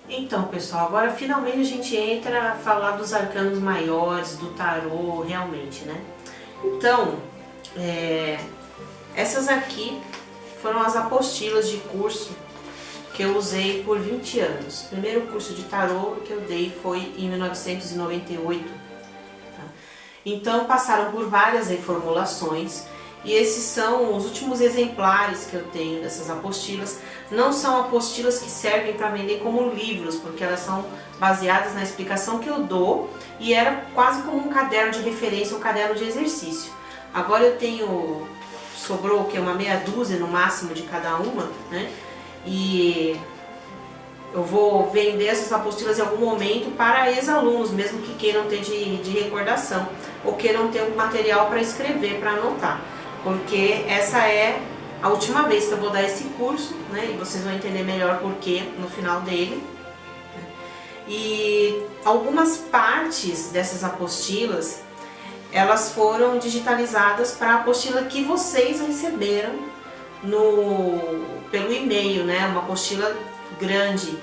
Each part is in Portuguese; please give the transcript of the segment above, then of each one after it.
Então, pessoal, agora finalmente a gente entra a falar dos arcanos maiores, do tarô, realmente, né? Então, essas aqui foram as apostilas de curso que eu usei por 20 anos. O primeiro curso de tarô que eu dei foi em 1998. Tá? Então, passaram por várias reformulações. E esses são os últimos exemplares que eu tenho dessas apostilas. Não são apostilas que servem para vender como livros, porque elas são baseadas na explicação que eu dou e era quase como um caderno de referência, um caderno de exercício. Agora eu tenho, sobrou que uma meia dúzia no máximo de cada uma, né? E eu vou vender essas apostilas em algum momento para ex-alunos, mesmo que queiram ter de recordação ou queiram ter um material para escrever, para anotar. Porque essa é a última vez que eu vou dar esse curso, né? E vocês vão entender melhor porquê no final dele. E algumas partes dessas apostilas, elas foram digitalizadas para a apostila que vocês receberam pelo e-mail, né? Uma apostila grande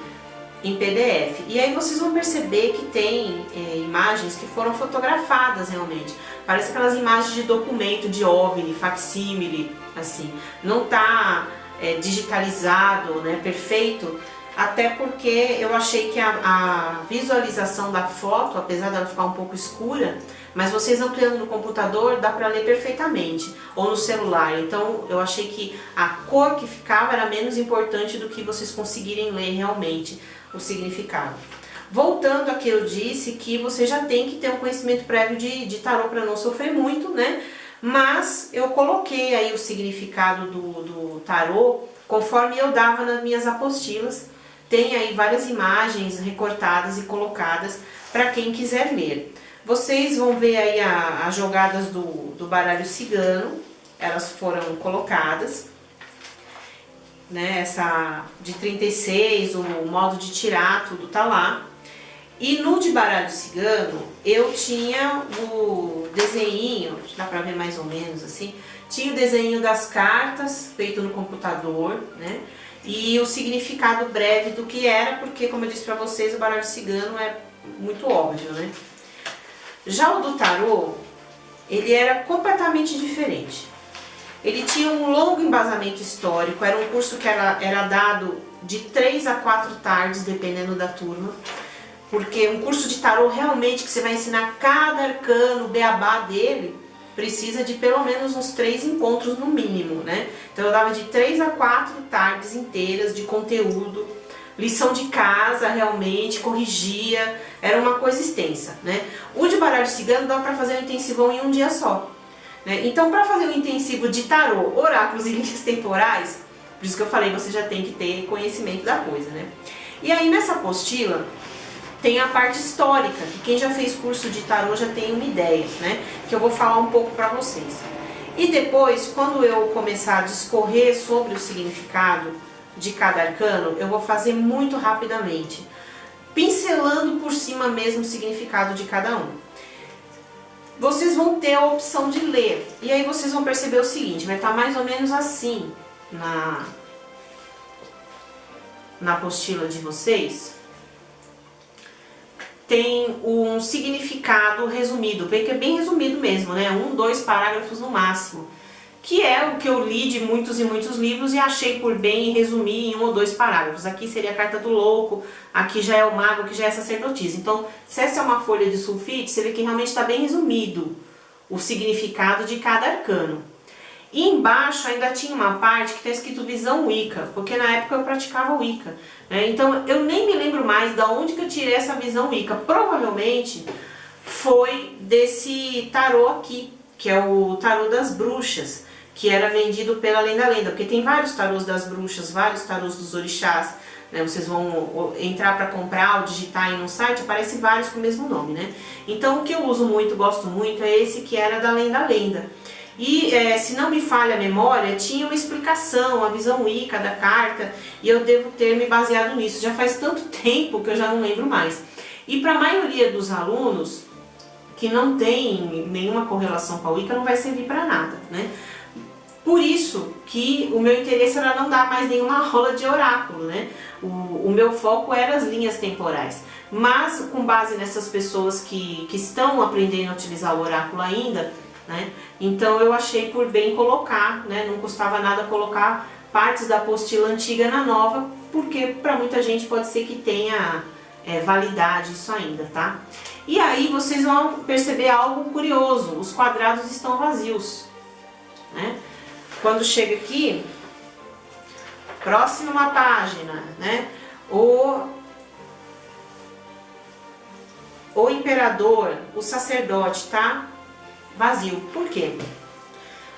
em PDF. E aí vocês vão perceber que tem imagens que foram fotografadas realmente. Parece aquelas imagens de documento, de OVNI, facsímile, assim. Não tá digitalizado, né, perfeito, até porque eu achei que a visualização da foto, apesar dela ficar um pouco escura, mas vocês ampliando no computador dá para ler perfeitamente, ou no celular. Então eu achei que a cor que ficava era menos importante do que vocês conseguirem ler realmente o significado. Voltando ao que eu disse, que você já tem que ter um conhecimento prévio de tarô para não sofrer muito, né? Mas eu coloquei aí o significado do tarô conforme eu dava nas minhas apostilas. Tem aí várias imagens recortadas e colocadas para quem quiser ler. Vocês vão ver aí as jogadas do baralho cigano, elas foram colocadas, né? Essa de 36, o modo de tirar, tudo tá lá. E no de baralho cigano, eu tinha o desenho, dá pra ver mais ou menos assim, tinha o desenho das cartas feito no computador, né? E o significado breve do que era, porque como eu disse pra vocês, o baralho cigano é muito óbvio, né? Já o do tarô, ele era completamente diferente. Ele tinha um longo embasamento histórico, era um curso que era dado de 3 a 4 tardes, dependendo da turma. Porque um curso de tarô realmente que você vai ensinar cada arcano, o beabá dele, precisa de pelo menos uns 3 encontros no mínimo, né? Então eu dava de 3 a 4 tardes inteiras de conteúdo, lição de casa realmente, corrigia, era uma coisa extensa, né? O de baralho cigano dá para fazer um intensivão em um dia só, né? Então para fazer um intensivo de tarô, oráculos e linhas temporais, por isso que eu falei, você já tem que ter conhecimento da coisa, né? E aí nessa apostila tem a parte histórica, que quem já fez curso de tarô já tem uma ideia, né? Que eu vou falar um pouco para vocês. E depois, quando eu começar a discorrer sobre o significado de cada arcano, eu vou fazer muito rapidamente, pincelando por cima mesmo o significado de cada um. Vocês vão ter a opção de ler, e aí vocês vão perceber o seguinte, vai estar mais ou menos assim na apostila de vocês. Tem um significado resumido, que é bem resumido mesmo, né? 1, 2 parágrafos no máximo, que é o que eu li de muitos e muitos livros e achei por bem resumir em 1 ou 2 parágrafos. Aqui seria a carta do louco, aqui já é o mago, aqui já é a sacerdotisa. Então, se essa é uma folha de sulfite, você vê que realmente está bem resumido o significado de cada arcano. E embaixo ainda tinha uma parte que está escrito visão Wicca, porque na época eu praticava Wicca, né? Então eu nem me lembro mais de onde que eu tirei essa visão Wicca. Provavelmente foi desse tarô aqui, que é o tarô das bruxas, que era vendido pela Lenda Lenda, porque tem vários tarôs das bruxas, vários tarôs dos orixás, né? Vocês vão entrar para comprar ou digitar aí no site, aparece vários com o mesmo nome, né? Então o que eu uso muito, gosto muito, é esse que era da Lenda Lenda. E se não me falha a memória, tinha uma explicação, a visão Wicca da carta, e eu devo ter me baseado nisso. Já faz tanto tempo que eu já não lembro mais. E para a maioria dos alunos que não tem nenhuma correlação com a Wicca, não vai servir para nada, né? Por isso que o meu interesse era não dar mais nenhuma aula de oráculo, né? O meu foco era as linhas temporais. Mas com base nessas pessoas que estão aprendendo a utilizar o oráculo ainda, né? Então eu achei por bem colocar, né? Não custava nada colocar partes da apostila antiga na nova, porque para muita gente pode ser que tenha validade isso ainda, tá? E aí vocês vão perceber algo curioso, os quadrados estão vazios, né? Quando chega aqui, próxima página, né? O imperador, o sacerdote, tá vazio. Por quê?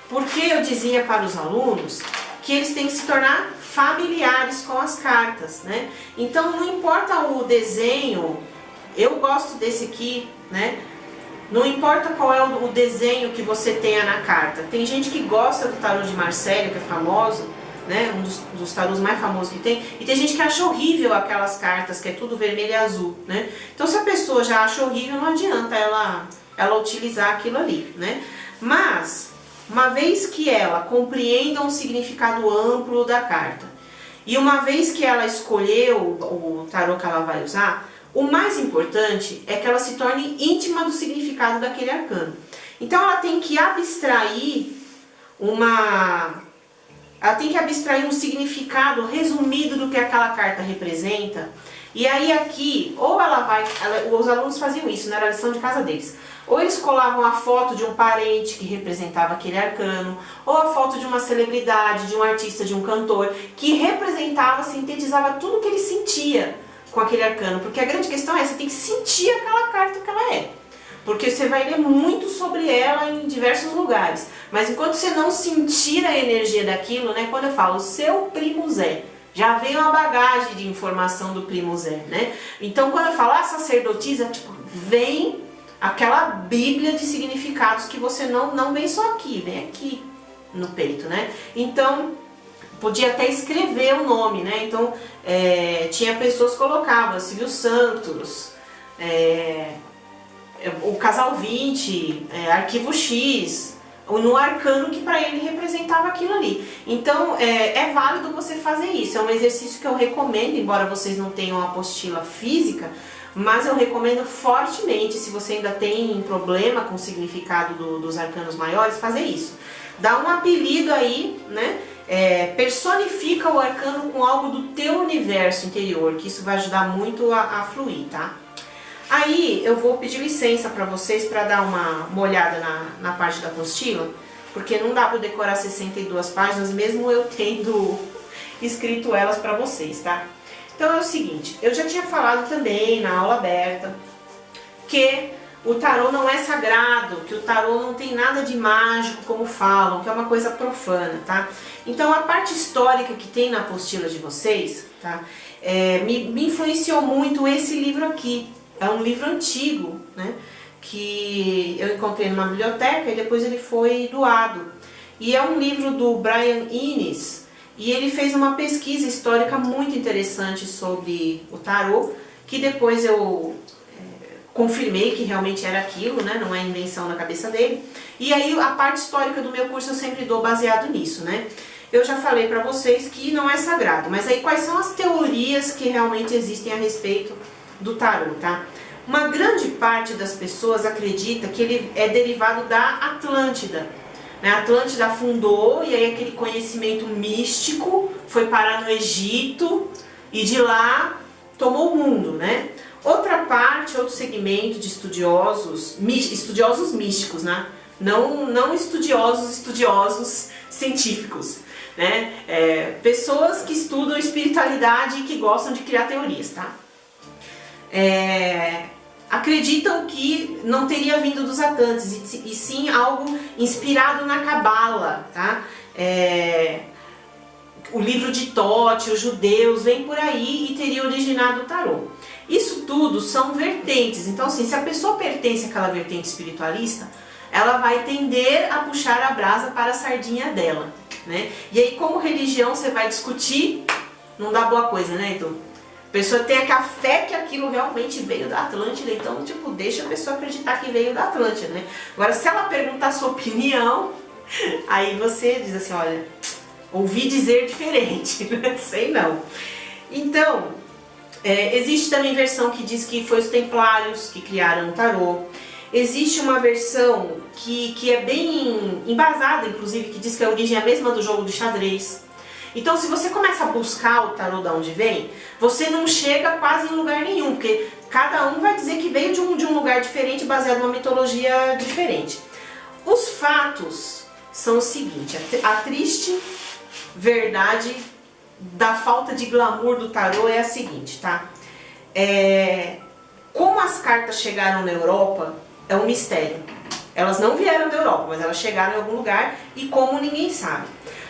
Porque eu dizia para os alunos que eles têm que se tornar familiares com as cartas, né? Então não importa o desenho, eu gosto desse aqui, né? Não importa qual é o desenho que você tenha na carta. Tem gente que gosta do tarô de Marcélia, que é famoso, né? Um dos tarôs mais famosos que tem. E tem gente que acha horrível aquelas cartas, que é tudo vermelho e azul, né? Então se a pessoa já acha horrível, não adianta ela utilizar aquilo ali, né? Mas, uma vez que ela compreenda um significado amplo da carta, e uma vez que ela escolheu o tarô que ela vai usar, o mais importante é que ela se torne íntima do significado daquele arcano. Então ela tem que abstrair um significado resumido do que aquela carta representa. E aí aqui, ou os alunos faziam isso, não era a lição de casa deles. Ou eles colavam a foto de um parente que representava aquele arcano, ou a foto de uma celebridade, de um artista, de um cantor, que representava, sintetizava tudo que ele sentia com aquele arcano, porque a grande questão é, você tem que sentir aquela carta que ela é, porque você vai ler muito sobre ela em diversos lugares, mas enquanto você não sentir a energia daquilo, né, quando eu falo seu primo Zé, já vem uma bagagem de informação do primo Zé, né, então quando eu falo sacerdotisa, tipo, vem aquela bíblia de significados que você não vem só aqui, vem aqui no peito, né, então podia até escrever o nome, né? Então tinha pessoas que colocavam Silvio Santos, o Casal 20, Arquivo X, no arcano que para ele representava aquilo ali. Então é válido você fazer isso, é um exercício que eu recomendo, embora vocês não tenham apostila física, mas eu recomendo fortemente, se você ainda tem problema com o significado dos arcanos maiores, fazer isso. Dá um apelido aí, né? Personifica o arcano com algo do teu universo interior, que isso vai ajudar muito a fluir, tá? Aí eu vou pedir licença para vocês para dar uma olhada na parte da apostila, porque não dá para decorar 62 páginas, mesmo eu tendo escrito elas para vocês, tá? Então é o seguinte, eu já tinha falado também na aula aberta que o tarô não é sagrado, que o tarô não tem nada de mágico, como falam, que é uma coisa profana, tá? Então a parte histórica que tem na apostila de vocês, tá? Me influenciou muito esse livro aqui. É um livro antigo, né? Que eu encontrei numa biblioteca e depois ele foi doado. E é um livro do Brian Innes, e ele fez uma pesquisa histórica muito interessante sobre o tarô, que depois eu confirmei que realmente era aquilo, né? Não é invenção na cabeça dele. E aí a parte histórica do meu curso eu sempre dou baseado nisso, né? Eu já falei pra vocês que não é sagrado, mas aí quais são as teorias que realmente existem a respeito do tarô, tá? Uma grande parte das pessoas acredita que ele é derivado da Atlântida, né? A Atlântida afundou e aí aquele conhecimento místico foi parar no Egito e de lá tomou o mundo, né? Outra parte, outro segmento de estudiosos místicos, né? Não estudiosos científicos, né? Pessoas que estudam espiritualidade e que gostam de criar teorias, tá? Acreditam que não teria vindo dos Atlantes, e sim algo inspirado na Cabala, tá? O livro de Tote, os judeus, vem por aí e teria originado o tarô. Isso tudo são vertentes, então assim, se a pessoa pertence àquela vertente espiritualista, ela vai tender a puxar a brasa para a sardinha dela, né? E aí como religião você vai discutir, não dá boa coisa, né, então? A pessoa tem a fé que aquilo realmente veio da Atlântida, então tipo, deixa a pessoa acreditar que veio da Atlântida, né? Agora se ela perguntar a sua opinião, Aí você diz assim, olha, ouvi dizer diferente, né? Sei não. Então, existe também versão que diz que foi os templários que criaram o tarô. Existe uma versão que é bem embasada, inclusive, que diz que a origem é a mesma do jogo do xadrez. Então, se você começa a buscar o tarô de onde vem, você não chega quase em lugar nenhum, porque cada um vai dizer que veio de um lugar diferente, baseado numa mitologia diferente. Os fatos são o seguinte, a triste verdade da falta de glamour do tarô é a seguinte, tá? Como as cartas chegaram na Europa, é um mistério. Elas não vieram da Europa, mas elas chegaram em algum lugar e como ninguém sabe.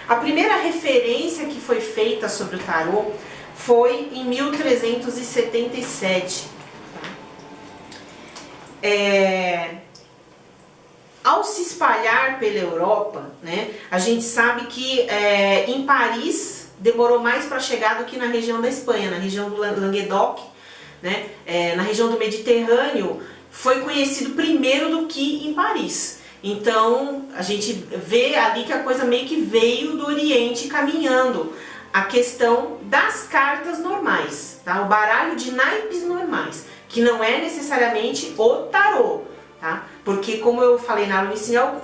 A primeira referência que foi feita sobre o tarô foi em 1377. Ao se espalhar pela Europa, né, a gente sabe que em Paris demorou mais para chegar do que na região da Espanha, na região do Languedoc, né, na região do Mediterrâneo, foi conhecido primeiro do que em Paris. Então a gente vê ali que a coisa meio que veio do Oriente caminhando. A questão das cartas normais, tá? O baralho de naipes normais, que não é necessariamente o tarô, tá? Porque como eu falei na aula inicial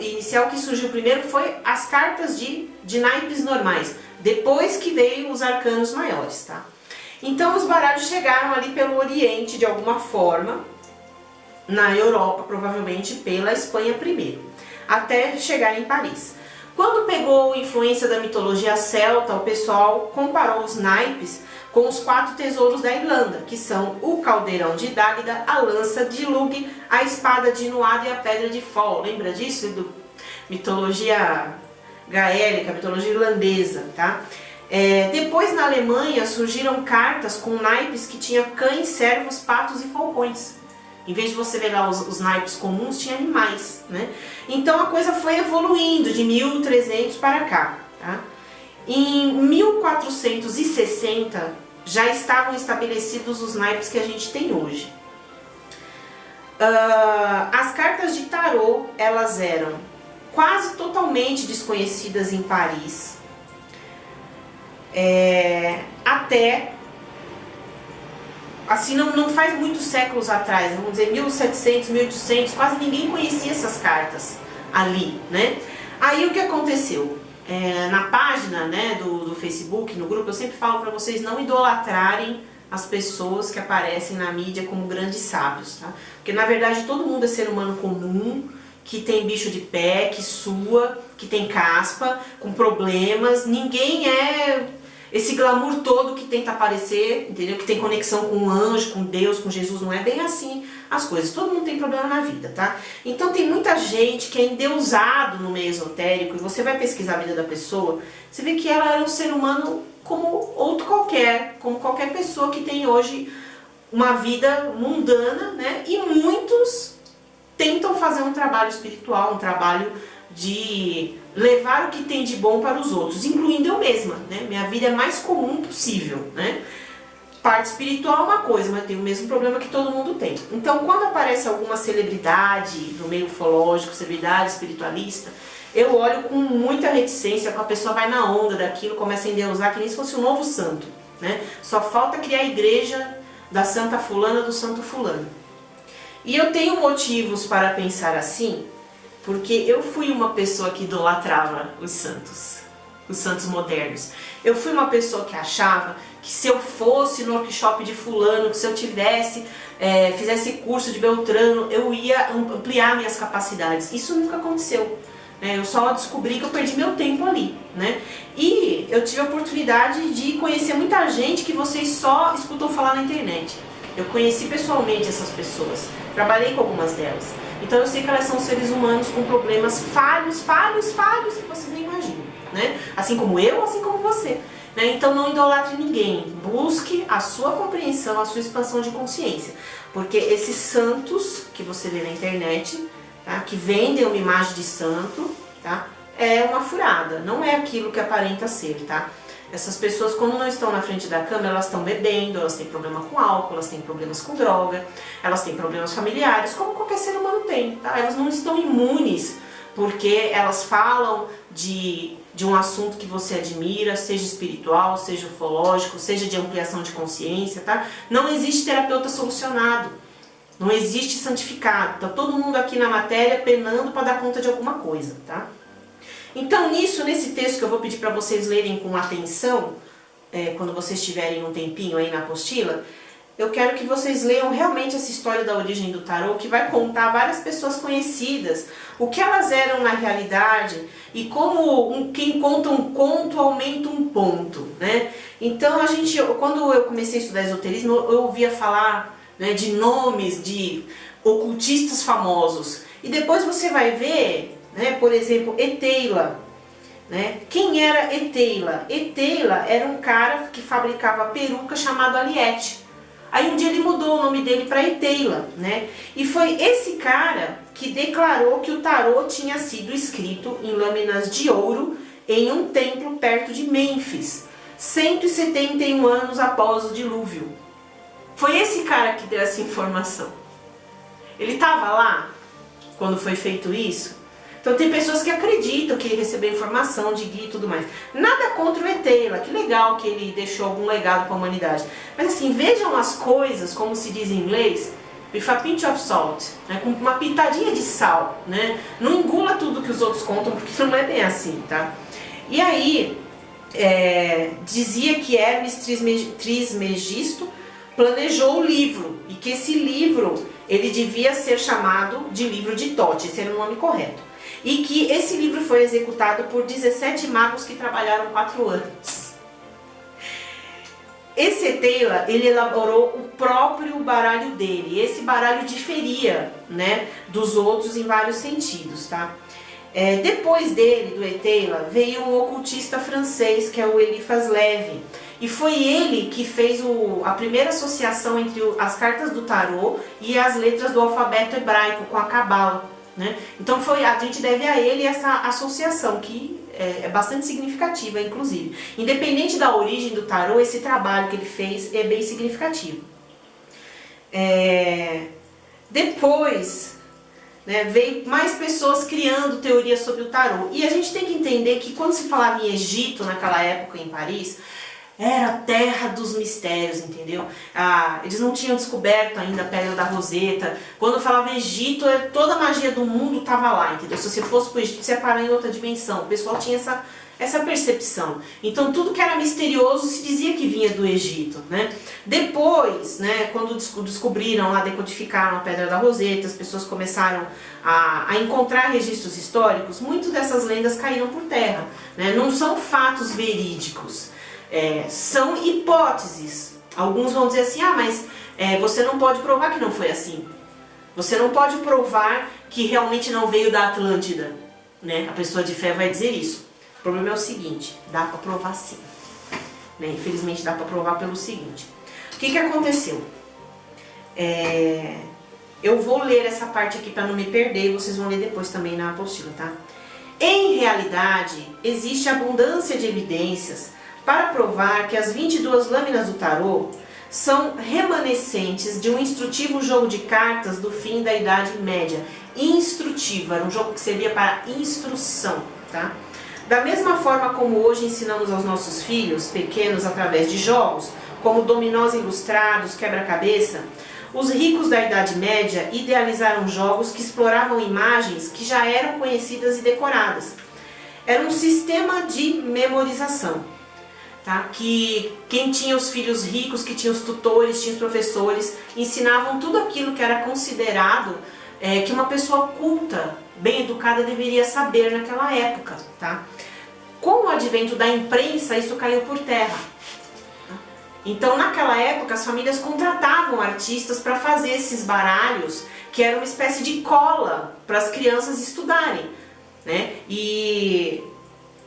que surgiu primeiro foi as cartas de naipes normais, depois que veio os arcanos maiores, tá? Então os baralhos chegaram ali pelo Oriente de alguma forma, na Europa, provavelmente pela Espanha primeiro, até chegar em Paris. Quando pegou influência da mitologia celta, o pessoal comparou os naipes com os 4 tesouros da Irlanda, que são o caldeirão de Dágda, a lança de Lugh, a espada de Nuad e a pedra de Fol. Lembra disso? Do mitologia gaélica, mitologia irlandesa, tá? Depois na Alemanha surgiram cartas com naipes que tinham cães, cervos, patos e falcões. Em vez de você ver lá os naipes comuns, tinha animais, né? Então a coisa foi evoluindo de 1300 para cá, tá? Em 1460 já estavam estabelecidos os naipes que a gente tem hoje. As cartas de tarô, elas eram quase totalmente desconhecidas em Paris, até... assim, não faz muitos séculos atrás, vamos dizer 1700, 1800, quase ninguém conhecia essas cartas ali, né? Aí o que aconteceu? Na página, né, do Facebook, no grupo, eu sempre falo para vocês não idolatrarem as pessoas que aparecem na mídia como grandes sábios, tá? Porque na verdade todo mundo é ser humano comum, que tem bicho de pé, que sua, que tem caspa, com problemas, ninguém é... esse glamour todo que tenta aparecer, entendeu? Que tem conexão com um anjo, com Deus, com Jesus, não é bem assim as coisas. Todo mundo tem problema na vida, tá? Então tem muita gente que é endeusado no meio esotérico, e você vai pesquisar a vida da pessoa, você vê que ela era um ser humano como outro qualquer, como qualquer pessoa que tem hoje uma vida mundana, né? E muitos tentam fazer um trabalho espiritual, um trabalho de levar o que tem de bom para os outros, incluindo eu mesma, né? Minha vida é mais comum possível, né? Parte espiritual é uma coisa, mas tem o mesmo problema que todo mundo tem. Então, quando aparece alguma celebridade no meio ufológico, celebridade espiritualista, eu olho com muita reticência, a pessoa vai na onda daquilo, começa a endeusar que nem se fosse um novo santo, né? Só falta criar a igreja da santa fulana, do santo fulano. E eu tenho motivos para pensar assim, porque eu fui uma pessoa que idolatrava os santos modernos. Eu fui uma pessoa que achava que se eu fosse no workshop de fulano, que se eu tivesse, fizesse curso de Beltrano, eu ia ampliar minhas capacidades. Isso nunca aconteceu, né? Eu só descobri que eu perdi meu tempo ali, né? E eu tive a oportunidade de conhecer muita gente que vocês só escutam falar na internet. Eu conheci pessoalmente essas pessoas, trabalhei com algumas delas. Então eu sei que elas são seres humanos com problemas falhos que vocês nem imaginam, né? Assim como eu, assim como você, né? Então não idolatre ninguém, busque a sua compreensão, a sua expansão de consciência. Porque esses santos que você vê na internet, tá? Que vendem uma imagem de santo, tá? É uma furada, não é aquilo que aparenta ser, tá? Essas pessoas, quando não estão na frente da câmera, elas estão bebendo, elas têm problema com álcool, elas têm problemas com droga, elas têm problemas familiares, como qualquer ser humano tem, tá? Elas não estão imunes porque elas falam de um assunto que você admira, seja espiritual, seja ufológico, seja de ampliação de consciência, tá? Não existe terapeuta solucionado, não existe santificado, tá todo mundo aqui na matéria penando para dar conta de alguma coisa, tá? Então nesse texto que eu vou pedir para vocês lerem com atenção, quando vocês tiverem um tempinho aí na apostila, eu quero que vocês leiam realmente essa história da origem do tarô, que vai contar várias pessoas conhecidas, o que elas eram na realidade e como quem conta um conto aumenta um ponto, né? Então quando eu comecei a estudar esoterismo, eu ouvia falar, né, de nomes de ocultistas famosos, e depois você vai ver, né, por exemplo, Eteila. Né? Quem era Eteila? Eteila era um cara que fabricava peruca chamado Aliette. Aí um dia ele mudou o nome dele para Eteila, né? E foi esse cara que declarou que o tarô tinha sido escrito em lâminas de ouro em um templo perto de Mênfis, 171 anos após o dilúvio. Foi esse cara que deu essa informação. Ele estava lá quando foi feito isso? Então tem pessoas que acreditam que ele recebeu informação de guia e tudo mais. Nada contra o Eteila, que legal que ele deixou algum legado para a humanidade. Mas assim, vejam as coisas, como se diz em inglês, with a pinch of salt, né? Com uma pitadinha de sal, né? Não engula tudo que os outros contam, porque não é bem assim, tá? E aí, dizia que Hermes Trismegisto planejou o livro, e que esse livro, ele devia ser chamado de livro de Thoth, esse era o nome correto. E que esse livro foi executado por 17 magos que trabalharam 4 anos. Esse Eteila, ele elaborou o próprio baralho dele. Esse baralho diferia, né, dos outros em vários sentidos, tá? Depois dele, do Eteila, veio um ocultista francês, que é o Eliphas Lévy. E foi ele que fez a primeira associação entre as cartas do tarô e as letras do alfabeto hebraico com a Cabala. Né? Então a gente deve a ele essa associação, que é bastante significativa, inclusive. Independente da origem do tarô, esse trabalho que ele fez é bem significativo. Depois, né, veio mais pessoas criando teorias sobre o tarô. E a gente tem que entender que quando se falava em Egito, naquela época em Paris, era a terra dos mistérios, entendeu? Eles não tinham descoberto ainda a Pedra da Roseta. Quando falava Egito, toda a magia do mundo estava lá, entendeu? Se você fosse para o Egito, você ia parar em outra dimensão. O pessoal tinha essa percepção. Então tudo que era misterioso se dizia que vinha do Egito, né? Depois, né, quando descobriram lá, decodificaram a Pedra da Roseta, as pessoas começaram a encontrar registros históricos, muitas dessas lendas caíram por terra, né? Não são fatos verídicos. São hipóteses. Alguns vão dizer assim, mas você não pode provar que não foi assim. Você não pode provar que realmente não veio da Atlântida, né? A pessoa de fé vai dizer isso. O problema é o seguinte, dá para provar sim, né? Infelizmente dá para provar pelo seguinte. O que aconteceu? Eu vou ler essa parte aqui para não me perder, e vocês vão ler depois também na apostila, tá? Em realidade, existe abundância de evidências para provar que as 22 lâminas do tarô são remanescentes de um instrutivo jogo de cartas do fim da Idade Média. Instrutivo, era um jogo que servia para instrução, tá? Da mesma forma como hoje ensinamos aos nossos filhos pequenos através de jogos, como dominós ilustrados, quebra-cabeça, os ricos da Idade Média idealizaram jogos que exploravam imagens que já eram conhecidas e decoradas. Era um sistema de memorização. Tá? Que quem tinha os filhos ricos, que tinha os tutores, tinha os professores, ensinavam tudo aquilo que era considerado que uma pessoa culta, bem educada, deveria saber naquela época. Tá? Com o advento da imprensa, isso caiu por terra. Tá? Então, naquela época, as famílias contratavam artistas para fazer esses baralhos, que era uma espécie de cola para as crianças estudarem. Né? E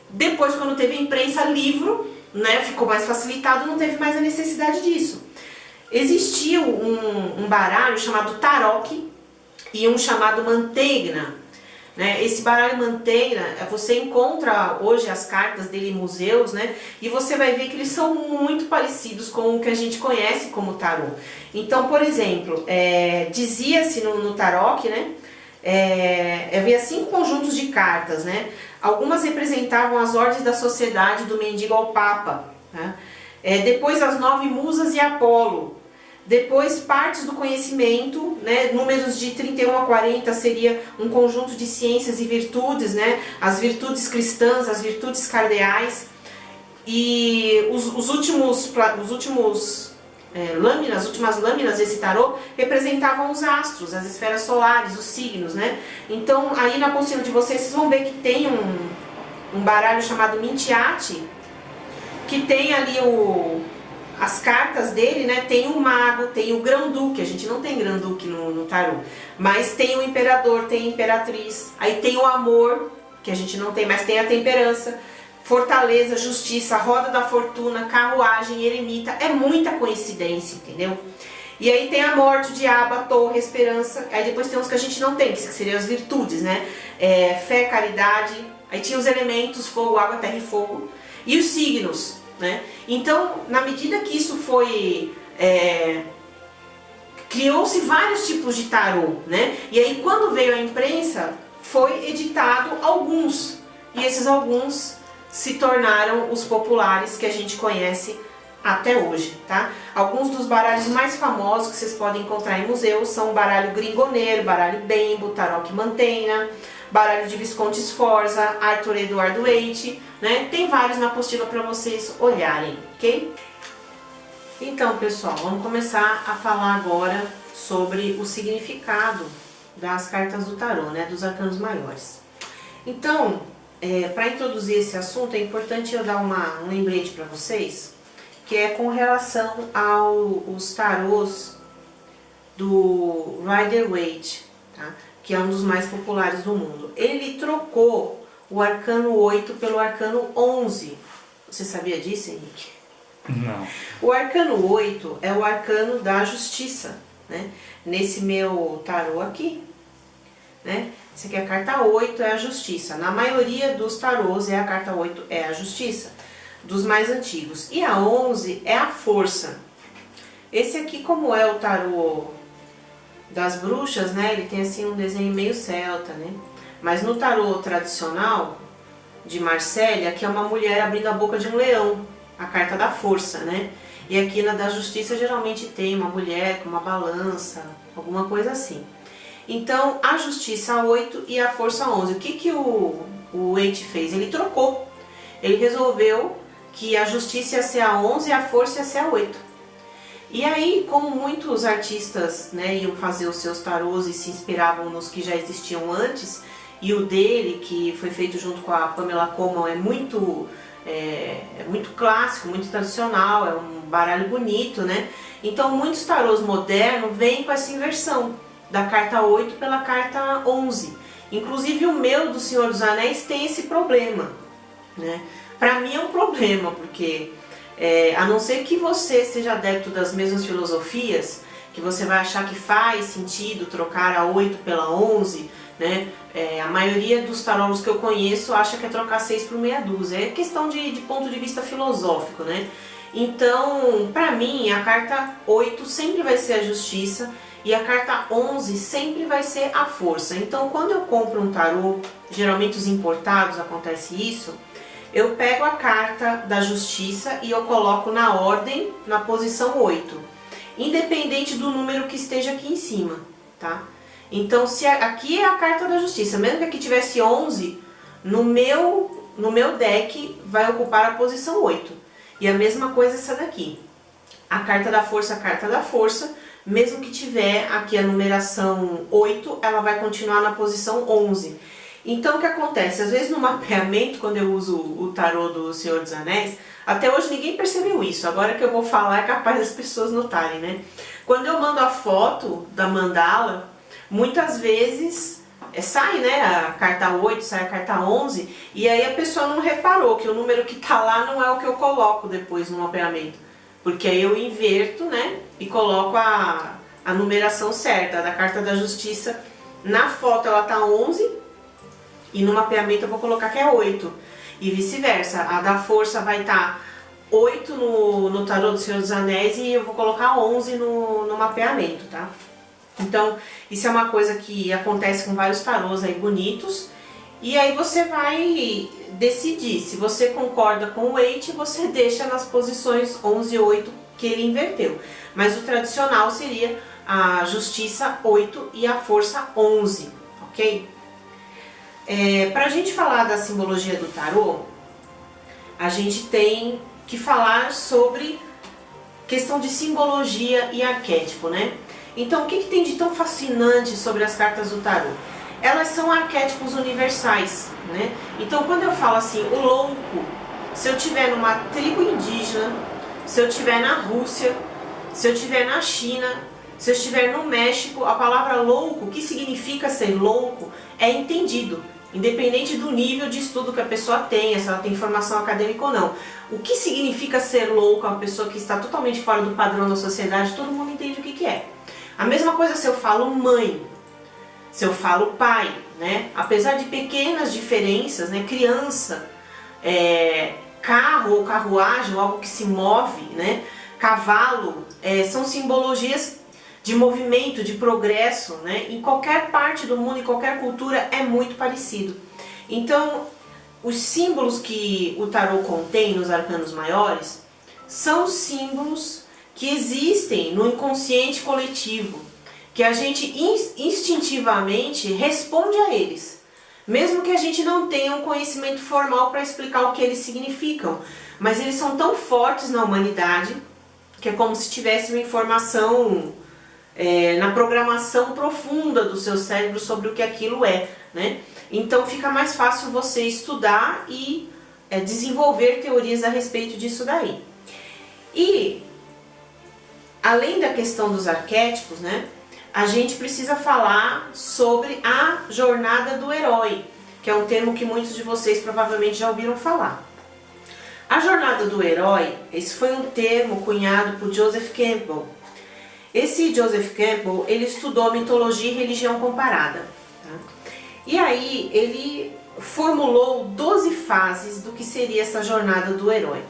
depois, quando teve a imprensa, livro, né, ficou mais facilitado, não teve mais a necessidade disso. Existia um baralho chamado Tarok e um chamado Mantegna. Né? Esse baralho Mantegna, você encontra hoje as cartas dele em museus, né? E você vai ver que eles são muito parecidos com o que a gente conhece como tarô. Então, por exemplo, dizia-se no Tarok, né, havia 5 conjuntos de cartas, né? Algumas representavam as ordens da sociedade, do mendigo ao papa, né? Depois as 9 musas e Apolo. Depois partes do conhecimento, né? Números de 31 a 40 seria um conjunto de ciências e virtudes, né? As virtudes cristãs, as virtudes cardeais. E as últimas lâminas desse tarô representavam os astros, as esferas solares, os signos, né? Então aí na apostila de vocês vão ver que tem um baralho chamado Mintiate, que tem ali as cartas dele, né? Tem o mago, tem o grão-duque, a gente não tem grão-duque no tarô, mas tem o imperador, tem a imperatriz, aí tem o amor, que a gente não tem, mas tem a temperança, fortaleza, justiça, roda da fortuna, carruagem, eremita, é muita coincidência, entendeu? E aí tem a morte, o diabo, a torre, a esperança, aí depois tem uns que a gente não tem, que seriam as virtudes, né? Fé, caridade, aí tinha os elementos, fogo, água, terra e fogo, e os signos, né? Então, na medida que isso foi... criou-se vários tipos de tarô, né? E aí quando veio a imprensa, foi editado alguns, e esses alguns se tornaram os populares que a gente conhece até hoje, tá? Alguns dos baralhos mais famosos que vocês podem encontrar em museus são o baralho Gringoneiro, baralho Bembo, Tarok Mantena, baralho de Visconti Sforza, Arthur Eduardo Waite, né? Tem vários na apostila para vocês olharem, ok? Então, pessoal, vamos começar a falar agora sobre o significado das cartas do tarô, né? Dos arcanos maiores. Então, para introduzir esse assunto, é importante eu dar um lembrete para vocês, que é com relação aos tarôs do Rider-Waite, tá? Que é um dos mais populares do mundo. Ele trocou o arcano 8 pelo arcano 11. Você sabia disso, Henrique? Não. O arcano 8 é o arcano da justiça, né? Nesse meu tarô aqui, né? Esse aqui é a carta 8, é a justiça. Na maioria dos tarôs, a carta 8 é a justiça, dos mais antigos. E a 11 é a força. Esse aqui, como é o tarô das bruxas, né? Ele tem assim um desenho meio celta, né? Mas no tarô tradicional de Marselha, aqui é uma mulher abrindo a boca de um leão, a carta da força, né? E aqui na da justiça geralmente tem uma mulher com uma balança, alguma coisa assim. Então, a justiça 8 e a força 11. O que o Waite fez? Ele trocou. Ele resolveu que a justiça ia ser a 11 e a força ia ser a 8. E aí, como muitos artistas, né, iam fazer os seus tarôs e se inspiravam nos que já existiam antes, e o dele, que foi feito junto com a Pamela Colman, é muito clássico, muito tradicional, é um baralho bonito, né? Então, muitos tarôs modernos vêm com essa inversão da carta 8 pela carta 11. Inclusive o meu do Senhor dos Anéis tem esse problema, né? Pra mim é um problema, porque a não ser que você seja adepto das mesmas filosofias, que você vai achar que faz sentido trocar a 8 pela 11, né? A maioria dos tarôs que eu conheço acha que é trocar 6 por meia dúzia. É questão de ponto de vista filosófico, né? Então, pra mim, a carta 8 sempre vai ser a justiça, e a carta 11 sempre vai ser a força. Então, quando eu compro um tarô, geralmente os importados acontece isso, eu pego a carta da justiça e eu coloco na ordem, na posição 8, independente do número que esteja aqui em cima, tá? Então, se aqui é a carta da justiça, mesmo que aqui tivesse 11, no meu deck vai ocupar a posição 8. E a mesma coisa essa daqui. A carta da força, mesmo que tiver aqui a numeração 8, ela vai continuar na posição 11. Então o que acontece? Às vezes no mapeamento, quando eu uso o tarô do Senhor dos Anéis, até hoje ninguém percebeu isso, agora que eu vou falar é capaz das pessoas notarem, né? Quando eu mando a foto da mandala, muitas vezes sai, né, a carta 8, sai a carta 11, e aí a pessoa não reparou que o número que tá lá não é o que eu coloco depois no mapeamento. Porque aí eu inverto, né, e coloco a numeração certa. Da carta da justiça, na foto ela tá 11, e no mapeamento eu vou colocar que é 8. E vice-versa, a da força vai estar 8 no tarô do Senhor dos Anéis, e eu vou colocar 11 no mapeamento, tá? Então, isso é uma coisa que acontece com vários tarôs aí bonitos. E aí você vai decidir. Se você concorda com o 8, você deixa nas posições 11 e 8 que ele inverteu. Mas o tradicional seria a Justiça 8 e a Força 11, ok? Pra gente falar da simbologia do tarô, a gente tem que falar sobre questão de simbologia e arquétipo, né? Então, o que tem de tão fascinante sobre as cartas do tarô? Elas são arquétipos universais, né? Então, quando eu falo assim, o louco, se eu estiver numa tribo indígena, se eu estiver na Rússia, se eu estiver na China, se eu estiver no México, a palavra louco, o que significa ser louco, é entendido, independente do nível de estudo que a pessoa tenha, se ela tem formação acadêmica ou não. O que significa ser louco é uma pessoa que está totalmente fora do padrão da sociedade, todo mundo entende o que é. A mesma coisa se eu falo mãe, se eu falo pai, né? Apesar de pequenas diferenças, né? Criança, carro ou carruagem, algo que se move, né? Cavalo, são simbologias de movimento, de progresso, né? Em qualquer parte do mundo, em qualquer cultura, é muito parecido. Então, os símbolos que o tarô contém nos arcanos maiores são símbolos que existem no inconsciente coletivo, que a gente instintivamente responde a eles, mesmo que a gente não tenha um conhecimento formal para explicar o que eles significam, mas eles são tão fortes na humanidade que é como se tivesse uma informação na programação profunda do seu cérebro sobre o que aquilo é, né? Então fica mais fácil você estudar e desenvolver teorias a respeito disso daí. E além da questão dos arquétipos, né, a gente precisa falar sobre a jornada do herói, que é um termo que muitos de vocês provavelmente já ouviram falar. A jornada do herói, esse foi um termo cunhado por Joseph Campbell. Esse Joseph Campbell, ele estudou mitologia e religião comparada, tá? E aí ele formulou 12 fases do que seria essa jornada do herói.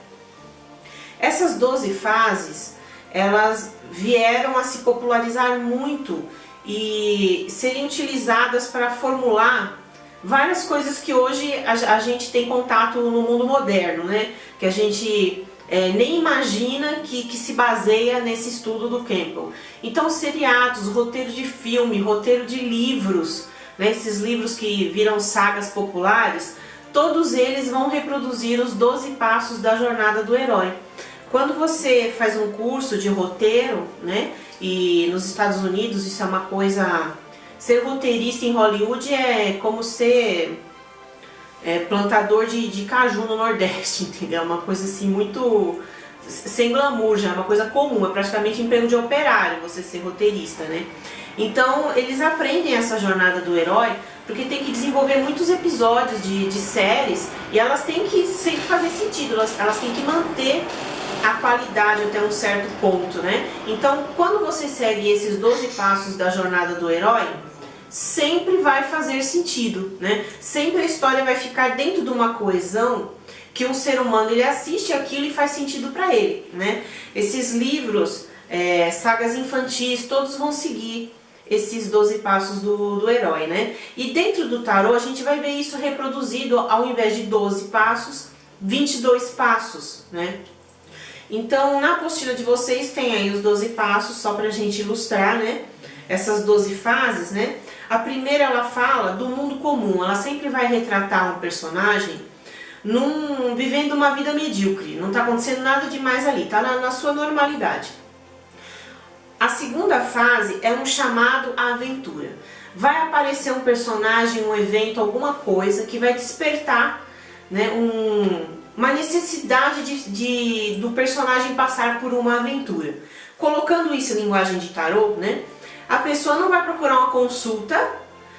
Essas 12 fases, elas vieram a se popularizar muito e seriam utilizadas para formular várias coisas que hoje a gente tem contato no mundo moderno, né? Que a gente nem imagina que se baseia nesse estudo do Campbell. Então, seriados, roteiro de filme, roteiro de livros, né? Esses livros que viram sagas populares, todos eles vão reproduzir os 12 passos da jornada do herói. Quando você faz um curso de roteiro, né, e nos Estados Unidos isso é uma coisa... Ser roteirista em Hollywood é como ser plantador de caju no Nordeste, entendeu? Uma coisa assim muito... sem glamour já, é uma coisa comum, é praticamente emprego de operário você ser roteirista, né? Então eles aprendem essa jornada do herói porque tem que desenvolver muitos episódios de séries e elas têm que sempre fazer sentido, elas têm que manter a qualidade até um certo ponto, né? Então, quando você segue esses 12 passos da jornada do herói, sempre vai fazer sentido, né? Sempre a história vai ficar dentro de uma coesão que um ser humano ele assiste aquilo e faz sentido para ele, né? Esses livros, sagas infantis, todos vão seguir esses 12 passos do herói, né? E dentro do tarô a gente vai ver isso reproduzido ao invés de 12 passos, 22 passos, né? Então, na apostila de vocês tem aí os 12 passos, só pra gente ilustrar, né? Essas 12 fases, né? A primeira, ela fala do mundo comum. Ela sempre vai retratar um personagem vivendo uma vida medíocre. Não tá acontecendo nada demais ali, tá na sua normalidade. A segunda fase é um chamado à aventura. Vai aparecer um personagem, um evento, alguma coisa que vai despertar, né, uma necessidade do personagem passar por uma aventura. Colocando isso em linguagem de tarô, né, a pessoa não vai procurar uma consulta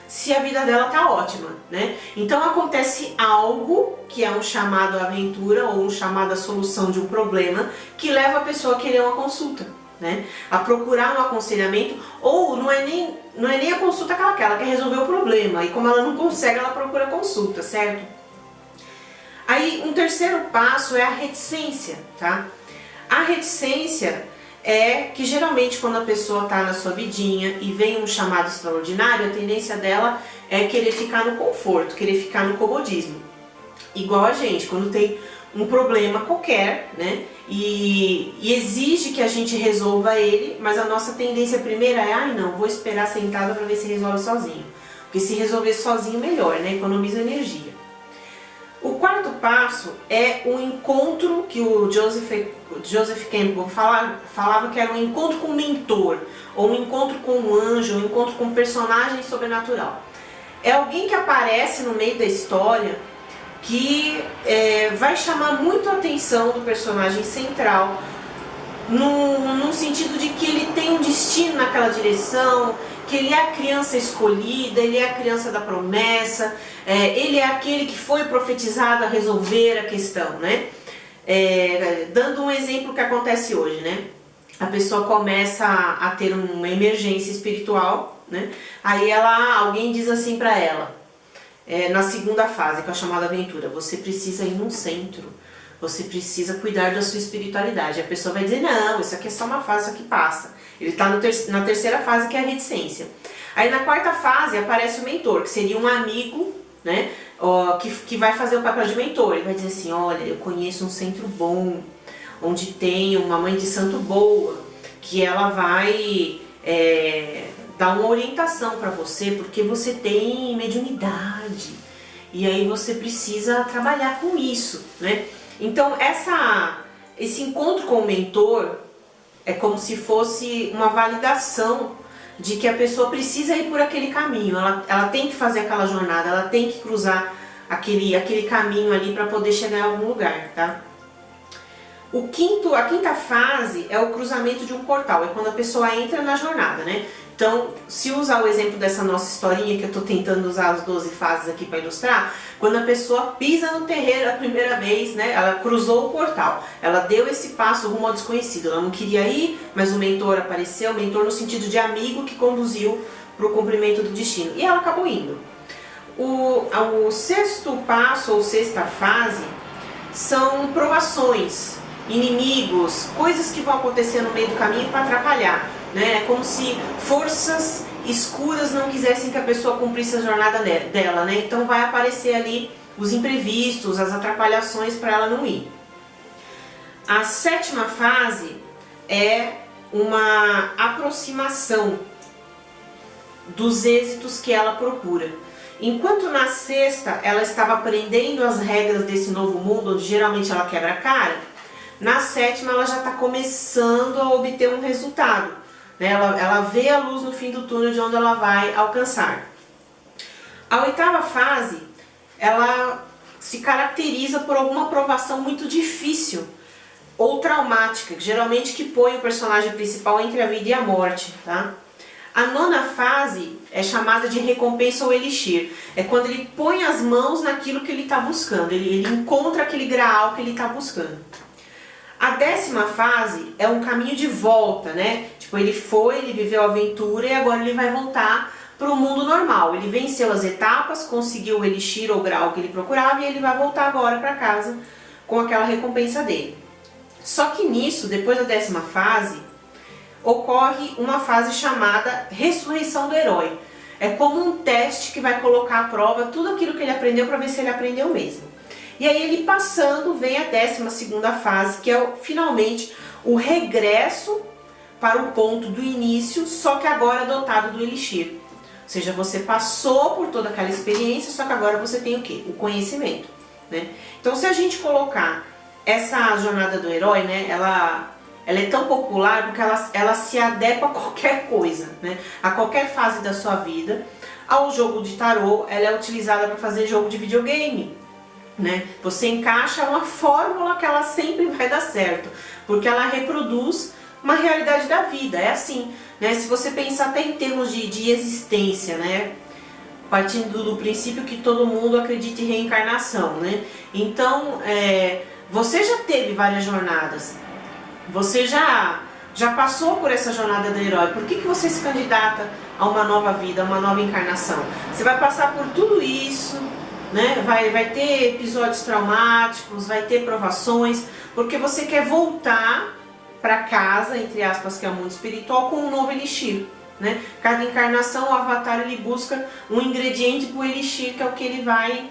se a vida dela tá ótima, né? Então acontece algo que é um chamado à aventura ou um chamado à solução de um problema que leva a pessoa a querer uma consulta, né? A procurar um aconselhamento, ou não é nem a consulta que ela quer resolver o problema, e como ela não consegue, ela procura consulta, certo? Aí um terceiro passo é a reticência, tá? A reticência é que geralmente quando a pessoa está na sua vidinha e vem um chamado extraordinário, a tendência dela é querer ficar no conforto, querer ficar no comodismo. Igual a gente, quando tem um problema qualquer, né, e exige que a gente resolva ele, mas a nossa tendência primeira é, ai não, vou esperar sentada para ver se resolve sozinho. Porque se resolver sozinho, melhor, né, economiza energia. O quarto passo é o encontro que o Joseph Campbell falava que era um encontro com o mentor, ou um encontro com um anjo, ou um encontro com um personagem sobrenatural. É alguém que aparece no meio da história que vai chamar muito a atenção do personagem central, num sentido de que ele tem um destino naquela direção, que ele é a criança escolhida, ele é a criança da promessa, ele é aquele que foi profetizado a resolver a questão, né? Dando um exemplo que acontece hoje, né? A pessoa começa a ter uma emergência espiritual, né? Aí alguém diz assim para ela, na segunda fase, que é a chamada aventura, você precisa ir num centro, você precisa cuidar da sua espiritualidade. A pessoa vai dizer, não, isso aqui é só uma fase, isso aqui passa. Ele está na terceira fase, que é a reticência. Aí na quarta fase aparece o mentor, que seria um amigo, né, que vai fazer o papel de mentor. Ele vai dizer assim, olha, eu conheço um centro bom, onde tem uma mãe de santo boa, que ela vai dar uma orientação para você, porque você tem mediunidade, e aí você precisa trabalhar com isso, né? Então esse encontro com o mentor é como se fosse uma validação de que a pessoa precisa ir por aquele caminho, ela tem que fazer aquela jornada, ela tem que cruzar aquele caminho ali para poder chegar em algum lugar, tá? A quinta fase é o cruzamento de um portal, é quando a pessoa entra na jornada, né? Então, se usar o exemplo dessa nossa historinha, que eu estou tentando usar as 12 fases aqui para ilustrar, quando a pessoa pisa no terreiro a primeira vez, né, ela cruzou o portal, ela deu esse passo rumo ao desconhecido, ela não queria ir, mas o mentor apareceu, o mentor no sentido de amigo que conduziu para o cumprimento do destino, e ela acabou indo. O sexto passo, ou sexta fase, são provações, inimigos, coisas que vão acontecer no meio do caminho para atrapalhar. É como se forças escuras não quisessem que a pessoa cumprisse a jornada dela, né? Então vai aparecer ali os imprevistos, as atrapalhações para ela não ir. A sétima fase é uma aproximação dos êxitos que ela procura. Enquanto na sexta ela estava aprendendo as regras desse novo mundo, onde geralmente ela quebra a cara, na sétima ela já está começando a obter um resultado. Ela vê a luz no fim do túnel de onde ela vai alcançar. A oitava fase, ela se caracteriza por alguma provação muito difícil ou traumática, geralmente que põe o personagem principal entre a vida e a morte, tá? A nona fase é chamada de recompensa ou elixir. É quando ele põe as mãos naquilo que ele está buscando, ele encontra aquele graal que ele está buscando. A décima fase é um caminho de volta, né? Tipo, ele viveu a aventura e agora ele vai voltar para o mundo normal. Ele venceu as etapas, conseguiu o elixir ou grau que ele procurava e ele vai voltar agora para casa com aquela recompensa dele. Só que nisso, depois da décima fase, ocorre uma fase chamada ressurreição do herói. É como um teste que vai colocar à prova tudo aquilo que ele aprendeu para ver se ele aprendeu mesmo. E aí ele passando, vem a 12ª fase, que é finalmente o regresso para o ponto do início, só que agora dotado do elixir. Ou seja, você passou por toda aquela experiência, só que agora você tem o quê? O conhecimento, né? Então se a gente colocar essa jornada do herói, né, ela é tão popular porque ela se adequa a qualquer coisa, né? A qualquer fase da sua vida. Ao jogo de tarô, ela é utilizada para fazer jogo de videogame, né? Você encaixa uma fórmula que ela sempre vai dar certo, porque ela reproduz uma realidade da vida, é assim, né? Se você pensar até em termos de existência, né? Partindo do princípio que todo mundo acredita em reencarnação, né? Então, você já teve várias jornadas, você já passou por essa jornada do herói, por que você se candidata a uma nova vida, a uma nova encarnação? Você vai passar por tudo isso, né? Vai ter episódios traumáticos, vai ter provações, porque você quer voltar para casa, entre aspas, que é o mundo espiritual, com um novo elixir, né? Cada encarnação, o avatar, ele busca um ingrediente para o elixir, que é o que ele vai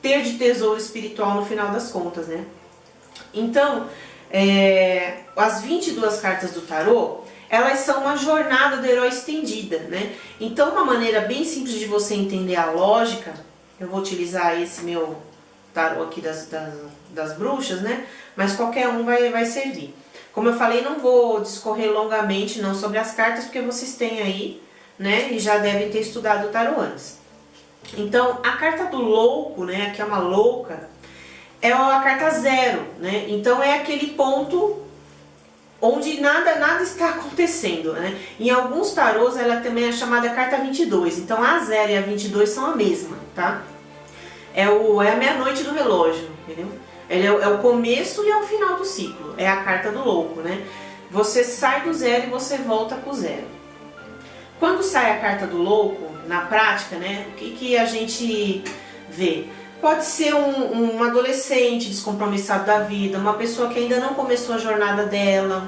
ter de tesouro espiritual no final das contas, né? Então, as 22 cartas do tarô, elas são uma jornada do herói estendida, né? Então, uma maneira bem simples de você entender a lógica, eu vou utilizar esse meu tarô aqui das bruxas, né? Mas qualquer um vai servir. Como eu falei, não vou discorrer longamente não sobre as cartas, porque vocês têm aí, né? E já devem ter estudado o tarô antes. Então, a carta do louco, né? Que é uma louca, é a carta 0, né? Então é aquele ponto onde nada está acontecendo, né? Em alguns tarôs ela também é chamada carta 22, então a 0 e a 22 são a mesma, tá? É a meia-noite do relógio, entendeu? É o começo e é o final do ciclo, é a carta do louco, né? Você sai do 0 e você volta pro 0. Quando sai a carta do louco, na prática, né? O que a gente vê? Pode ser um adolescente descompromissado da vida, uma pessoa que ainda não começou a jornada dela,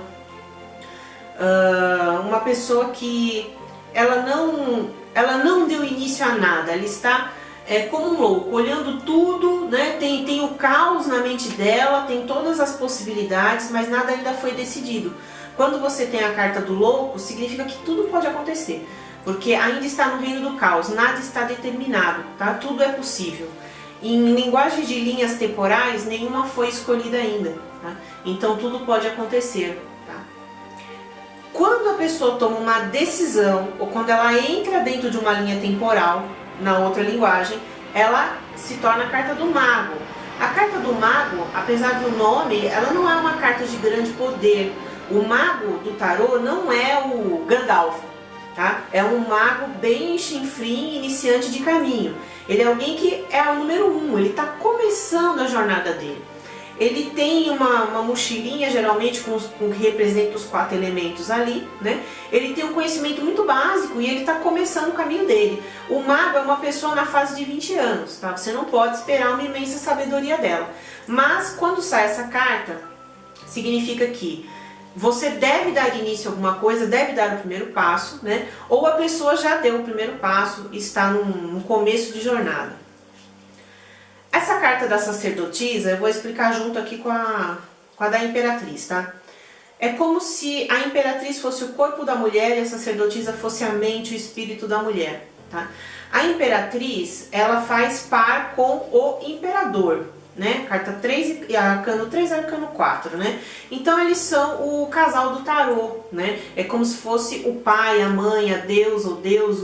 uma pessoa que ela não deu início a nada, ela está como um louco, olhando tudo, né? Tem o caos na mente dela, tem todas as possibilidades, mas nada ainda foi decidido. Quando você tem a carta do louco, significa que tudo pode acontecer, porque ainda está no reino do caos, nada está determinado, tá? Tudo é possível. Em linguagem de linhas temporais, nenhuma foi escolhida ainda, tá? Então tudo pode acontecer, tá? Quando a pessoa toma uma decisão, ou quando ela entra dentro de uma linha temporal, na outra linguagem, ela se torna a carta do mago. A carta do mago, apesar do nome, ela não é uma carta de grande poder. O mago do tarô não é o Gandalf, tá? É um mago bem chinfrim, iniciante de caminho. Ele é alguém que é o número 1, ele está começando a jornada dele. Ele tem uma mochilinha, geralmente, com que representa os 4 elementos ali, né? Ele tem um conhecimento muito básico e ele está começando o caminho dele. O mago é uma pessoa na fase de 20 anos, tá? Você não pode esperar uma imensa sabedoria dela. Mas, quando sai essa carta, significa que você deve dar início a alguma coisa, deve dar o primeiro passo, né? Ou a pessoa já deu o primeiro passo e está num começo de jornada. Essa carta da sacerdotisa eu vou explicar junto aqui com a da imperatriz, tá? É como se a imperatriz fosse o corpo da mulher e a sacerdotisa fosse a mente, o espírito da mulher, tá? A imperatriz, ela faz par com o imperador, né? Carta 3, arcano 3 e arcano 4, né? Então eles são o casal do tarô, né? É como se fosse o pai, a mãe, a Deus, o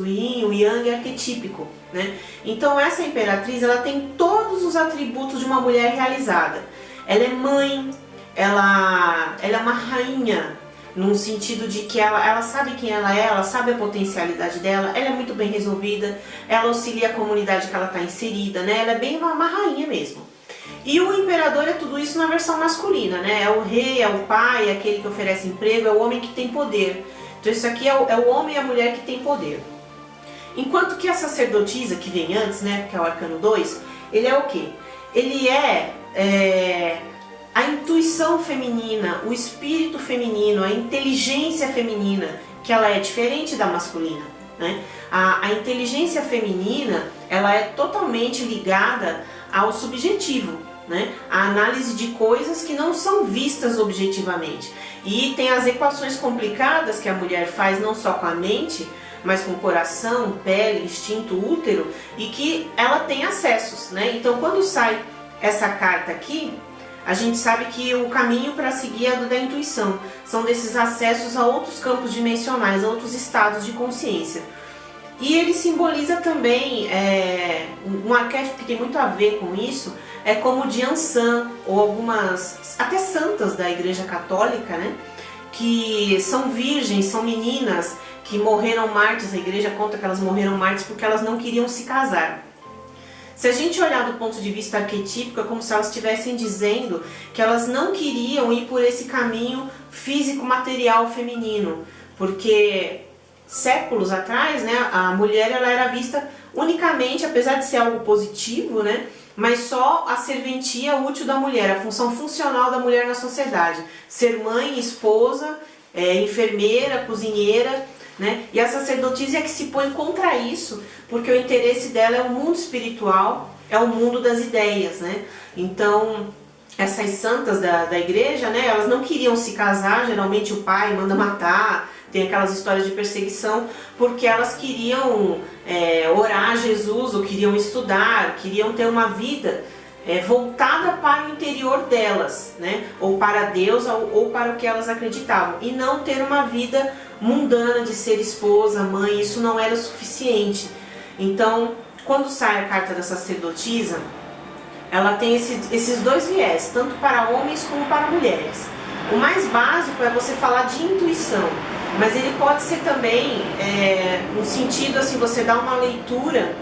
yin, o yang arquetípico, né? Então essa imperatriz, ela tem todos os atributos de uma mulher realizada. Ela é mãe, ela é uma rainha, num sentido de que ela sabe quem ela sabe a potencialidade dela, ela é muito bem resolvida, ela auxilia a comunidade que ela está inserida, né? Ela é bem uma rainha mesmo. E o imperador é tudo isso na versão masculina, né? É o rei, é o pai, é aquele que oferece emprego, é o homem que tem poder. Então isso aqui é o homem e a mulher que tem poder. Enquanto que a sacerdotisa, que vem antes, né, que é o arcano 2, ele é o quê? Ele é a intuição feminina, o espírito feminino, a inteligência feminina, que ela é diferente da masculina, né? A inteligência feminina, ela é totalmente ligada ao subjetivo, né? A análise de coisas que não são vistas objetivamente. E tem as equações complicadas que a mulher faz não só com a mente, mas com coração, pele, instinto, útero, e que ela tem acessos, né? Então quando sai essa carta aqui, a gente sabe que o caminho para seguir é do da intuição, são desses acessos a outros campos dimensionais, a outros estados de consciência. E ele simboliza também um arquétipo que tem muito a ver com isso, é como o de Ansan, ou algumas, até santas da Igreja Católica, né? Que são virgens, são meninas que morreram mártires, a igreja conta que elas morreram mártires porque elas não queriam se casar. Se a gente olhar do ponto de vista arquetípico, é como se elas estivessem dizendo que elas não queriam ir por esse caminho físico-material feminino, porque séculos atrás, né, a mulher ela era vista unicamente, apesar de ser algo positivo, né, mas só a serventia útil da mulher, a função funcional da mulher na sociedade. Ser mãe, esposa, enfermeira, cozinheira, né, e a sacerdotisa é que se põe contra isso, porque o interesse dela é o mundo espiritual, é o mundo das ideias, né. Então, essas santas da igreja, né, elas não queriam se casar, geralmente o pai manda matar, tem aquelas histórias de perseguição, porque elas queriam orar a Jesus, ou queriam estudar, queriam ter uma vida voltada para o interior delas, né, ou para Deus, ou para o que elas acreditavam, e não ter uma vida mundana de ser esposa, mãe, isso não era suficiente. Então, quando sai a carta da sacerdotisa, ela tem esses dois viés, tanto para homens como para mulheres. O mais básico é você falar de intuição, mas ele pode ser também, no sentido assim, você dá uma leitura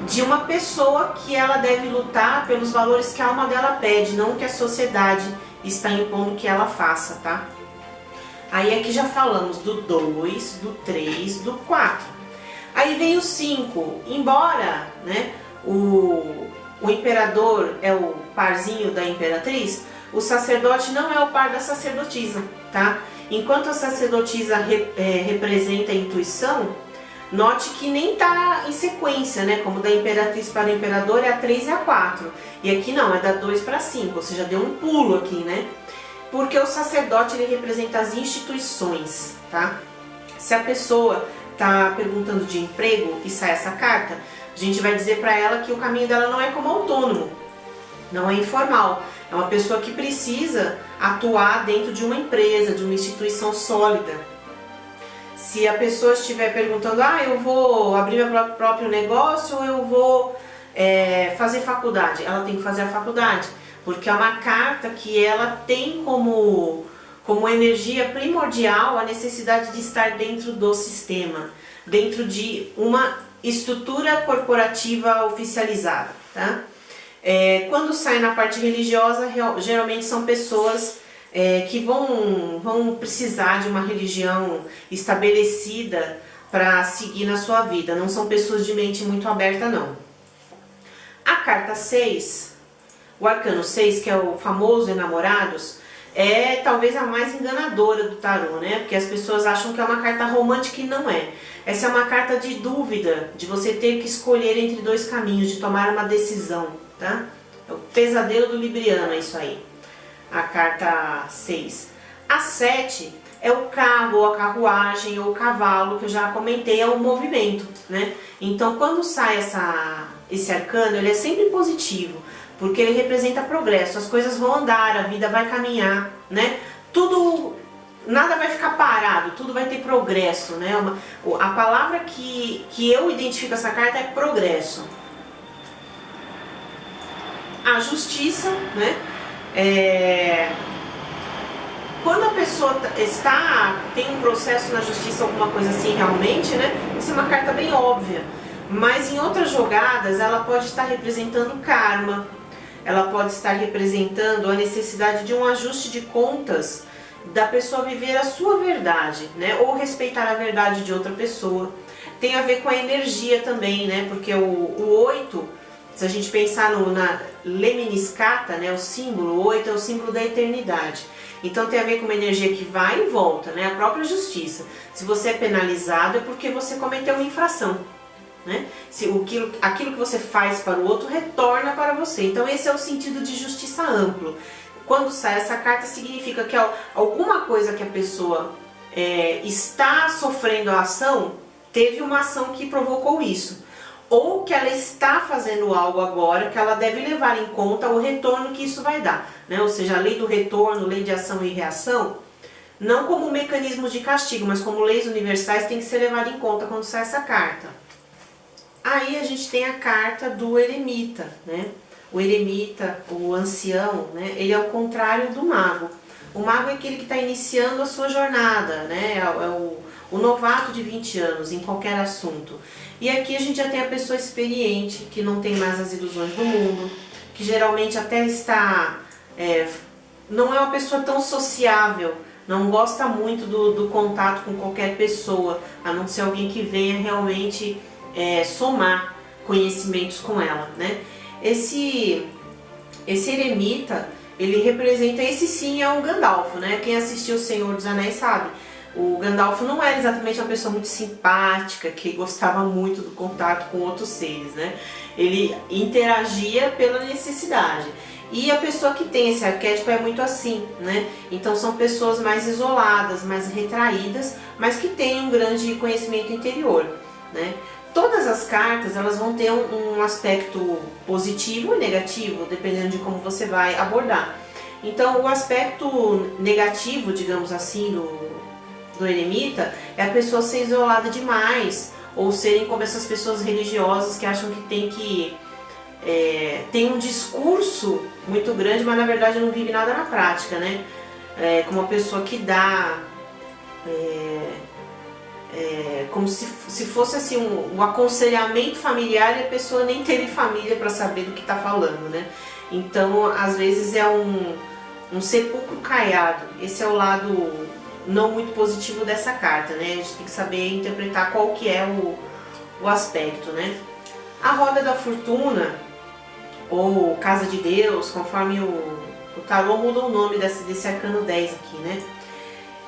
de uma pessoa que ela deve lutar pelos valores que a alma dela pede, não que a sociedade está impondo que ela faça, tá? Aí aqui já falamos do 2, do 3, do 4. Aí vem o 5, embora, né, o imperador é o parzinho da imperatriz, o sacerdote não é o par da sacerdotisa, tá? Enquanto a sacerdotisa representa a intuição, note que nem tá em sequência, né? Como da imperatriz para o imperador é a 3 e a 4. E aqui não, é da 2 para 5, ou seja, deu um pulo aqui, né? Porque o sacerdote ele representa as instituições, tá? Se a pessoa tá perguntando de emprego e sai essa carta, a gente vai dizer para ela que o caminho dela não é como autônomo, não é informal. É uma pessoa que precisa atuar dentro de uma empresa, de uma instituição sólida. Se a pessoa estiver perguntando, eu vou abrir meu próprio negócio ou eu vou fazer faculdade, ela tem que fazer a faculdade, porque é uma carta que ela tem como energia primordial a necessidade de estar dentro do sistema, dentro de uma estrutura corporativa oficializada, tá? Quando sai na parte religiosa, geralmente são pessoas que vão precisar de uma religião estabelecida para seguir na sua vida, não são pessoas de mente muito aberta, não. A carta 6, o arcano 6, que é o famoso Enamorados, é talvez a mais enganadora do tarô, né? Porque as pessoas acham que é uma carta romântica e não é. Essa é uma carta de dúvida, de você ter que escolher entre dois caminhos, de tomar uma decisão, tá? É o pesadelo do libriano, é isso aí. A carta 6. A 7 é o carro, ou a carruagem, ou o cavalo, que eu já comentei, é o movimento, né? Então, quando sai esse arcano, ele é sempre positivo, porque ele representa progresso, as coisas vão andar, a vida vai caminhar, né? Nada vai ficar parado, tudo vai ter progresso, né? A palavra que eu identifico essa carta é progresso. A justiça, né? Quando a pessoa tem um processo na justiça, alguma coisa assim realmente, né? Isso é uma carta bem óbvia. Mas em outras jogadas ela pode estar representando karma, ela pode estar representando a necessidade de um ajuste de contas, da pessoa viver a sua verdade, né? Ou respeitar a verdade de outra pessoa. Tem a ver com a energia também, né? Porque o 8, se a gente pensar na Lemniscata, né? O símbolo, o 8 é o símbolo da eternidade. Então tem a ver com uma energia que vai e volta, né? A própria justiça. Se você é penalizado é porque você cometeu uma infração, né? Aquilo que você faz para o outro retorna para você. Então esse é o sentido de justiça amplo. Quando sai essa carta significa que alguma coisa que a pessoa está sofrendo a ação, teve uma ação que provocou isso. Ou que ela está fazendo algo agora que ela deve levar em conta o retorno que isso vai dar, né? Ou seja, a lei do retorno, lei de ação e reação, não como mecanismo de castigo, mas como leis universais, tem que ser levada em conta quando sai essa carta. Aí a gente tem a carta do eremita, né? O eremita, o ancião, né? Ele é o contrário do mago. O mago é aquele que está iniciando a sua jornada, né? O novato de 20 anos em qualquer assunto. E aqui a gente já tem a pessoa experiente, que não tem mais as ilusões do mundo, que geralmente até está... não é uma pessoa tão sociável, não gosta muito do contato com qualquer pessoa, a não ser alguém que venha realmente somar conhecimentos com ela, né? Esse eremita, ele representa, esse sim é um Gandalf, né? Quem assistiu O Senhor dos Anéis sabe. O Gandalf não era exatamente uma pessoa muito simpática, que gostava muito do contato com outros seres, né? Ele interagia pela necessidade. E a pessoa que tem esse arquétipo é muito assim, né? Então são pessoas mais isoladas, mais retraídas, mas que têm um grande conhecimento interior, né? Todas as cartas, elas vão ter um aspecto positivo e negativo, dependendo de como você vai abordar. Então o aspecto negativo, digamos assim, do eremita é a pessoa ser isolada demais, ou serem como essas pessoas religiosas que acham que tem um discurso muito grande, mas na verdade não vive nada na prática, né? Como uma pessoa que dá como se fosse assim um aconselhamento familiar e a pessoa nem teve família para saber do que está falando, né? Então às vezes é um sepulcro caiado. Esse é o lado não muito positivo dessa carta, né? A gente tem que saber interpretar qual que é o aspecto, né? A roda da fortuna, ou casa de Deus, conforme o tarô muda o nome desse arcano 10 aqui, né?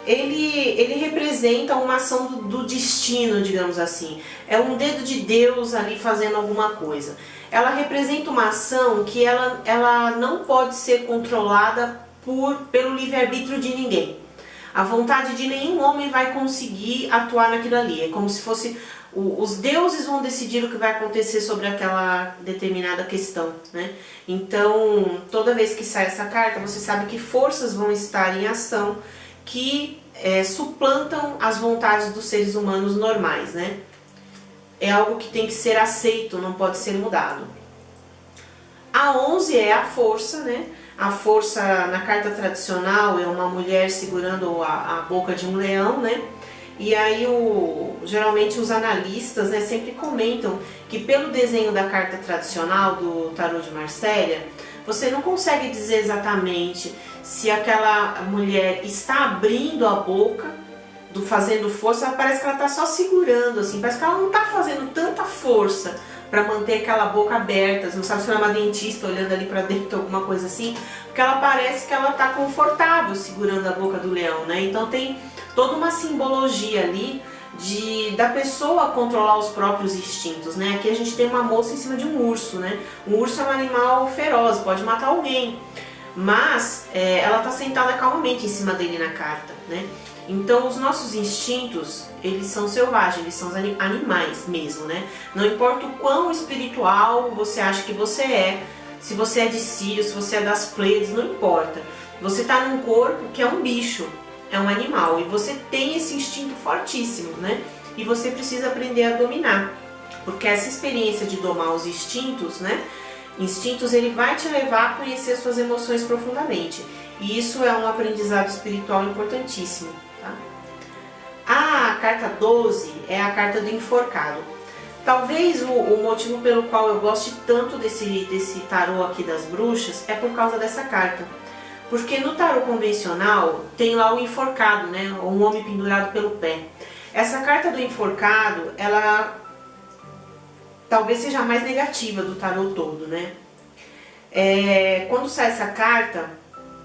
Ele representa uma ação do destino, digamos assim. É um dedo de Deus ali fazendo alguma coisa. Ela representa uma ação que ela não pode ser controlada pelo livre-arbítrio de ninguém. A vontade de nenhum homem vai conseguir atuar naquilo ali. É como se fosse os deuses vão decidir o que vai acontecer sobre aquela determinada questão, né? Então, toda vez que sai essa carta, você sabe que forças vão estar em ação que suplantam as vontades dos seres humanos normais, né? É algo que tem que ser aceito, não pode ser mudado. A 11 é a força, né? A força na carta tradicional é uma mulher segurando a boca de um leão, né? E aí geralmente os analistas, né, sempre comentam que pelo desenho da carta tradicional do tarô de Marsella, você não consegue dizer exatamente se aquela mulher está abrindo a boca, fazendo força, parece que ela está só segurando, assim, parece que ela não está fazendo tanta força para manter aquela boca aberta. Você não sabe se ela é uma dentista olhando ali para dentro, alguma coisa assim, porque ela parece que ela está confortável segurando a boca do leão, né? Então tem toda uma simbologia ali da pessoa controlar os próprios instintos, né? Aqui a gente tem uma moça em cima de um urso, né? Um urso é um animal feroz, pode matar alguém, mas ela está sentada calmamente em cima dele na carta, né? Então os nossos instintos, eles são selvagens, eles são animais mesmo, né? Não importa o quão espiritual você acha que você é, se você é de Sírio, se você é das Pleiades, não importa. Você está num corpo que é um bicho, é um animal, e você tem esse instinto fortíssimo, né? E você precisa aprender a dominar, porque essa experiência de domar os instintos, né? Instintos, ele vai te levar a conhecer suas emoções profundamente. E isso é um aprendizado espiritual importantíssimo, tá? A carta 12 é a carta do enforcado. Talvez o motivo pelo qual eu goste tanto desse tarô aqui das bruxas é por causa dessa carta. Porque no tarô convencional tem lá o enforcado, né? Um homem pendurado pelo pé. Essa carta do enforcado, ela talvez seja a mais negativa do tarô todo, né? Quando sai essa carta,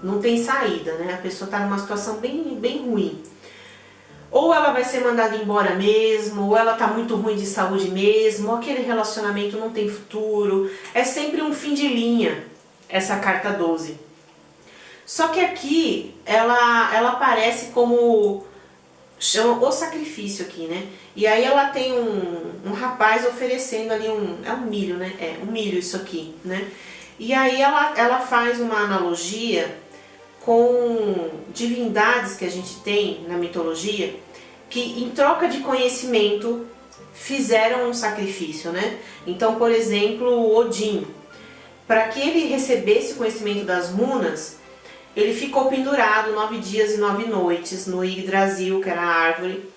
não tem saída, né? A pessoa está numa situação bem ruim. Ou ela vai ser mandada embora mesmo, ou ela está muito ruim de saúde mesmo, ou aquele relacionamento não tem futuro. É sempre um fim de linha, essa carta 12. Só que aqui, ela aparece como, chama o sacrifício aqui, né? E aí ela tem um rapaz oferecendo ali é um milho, né? É um milho isso aqui, né? E aí ela faz uma analogia com divindades que a gente tem na mitologia, que em troca de conhecimento fizeram um sacrifício, né? Então, por exemplo, Odin, para que ele recebesse o conhecimento das runas, ele ficou pendurado 9 dias e 9 noites no Yggdrasil, que era a árvore,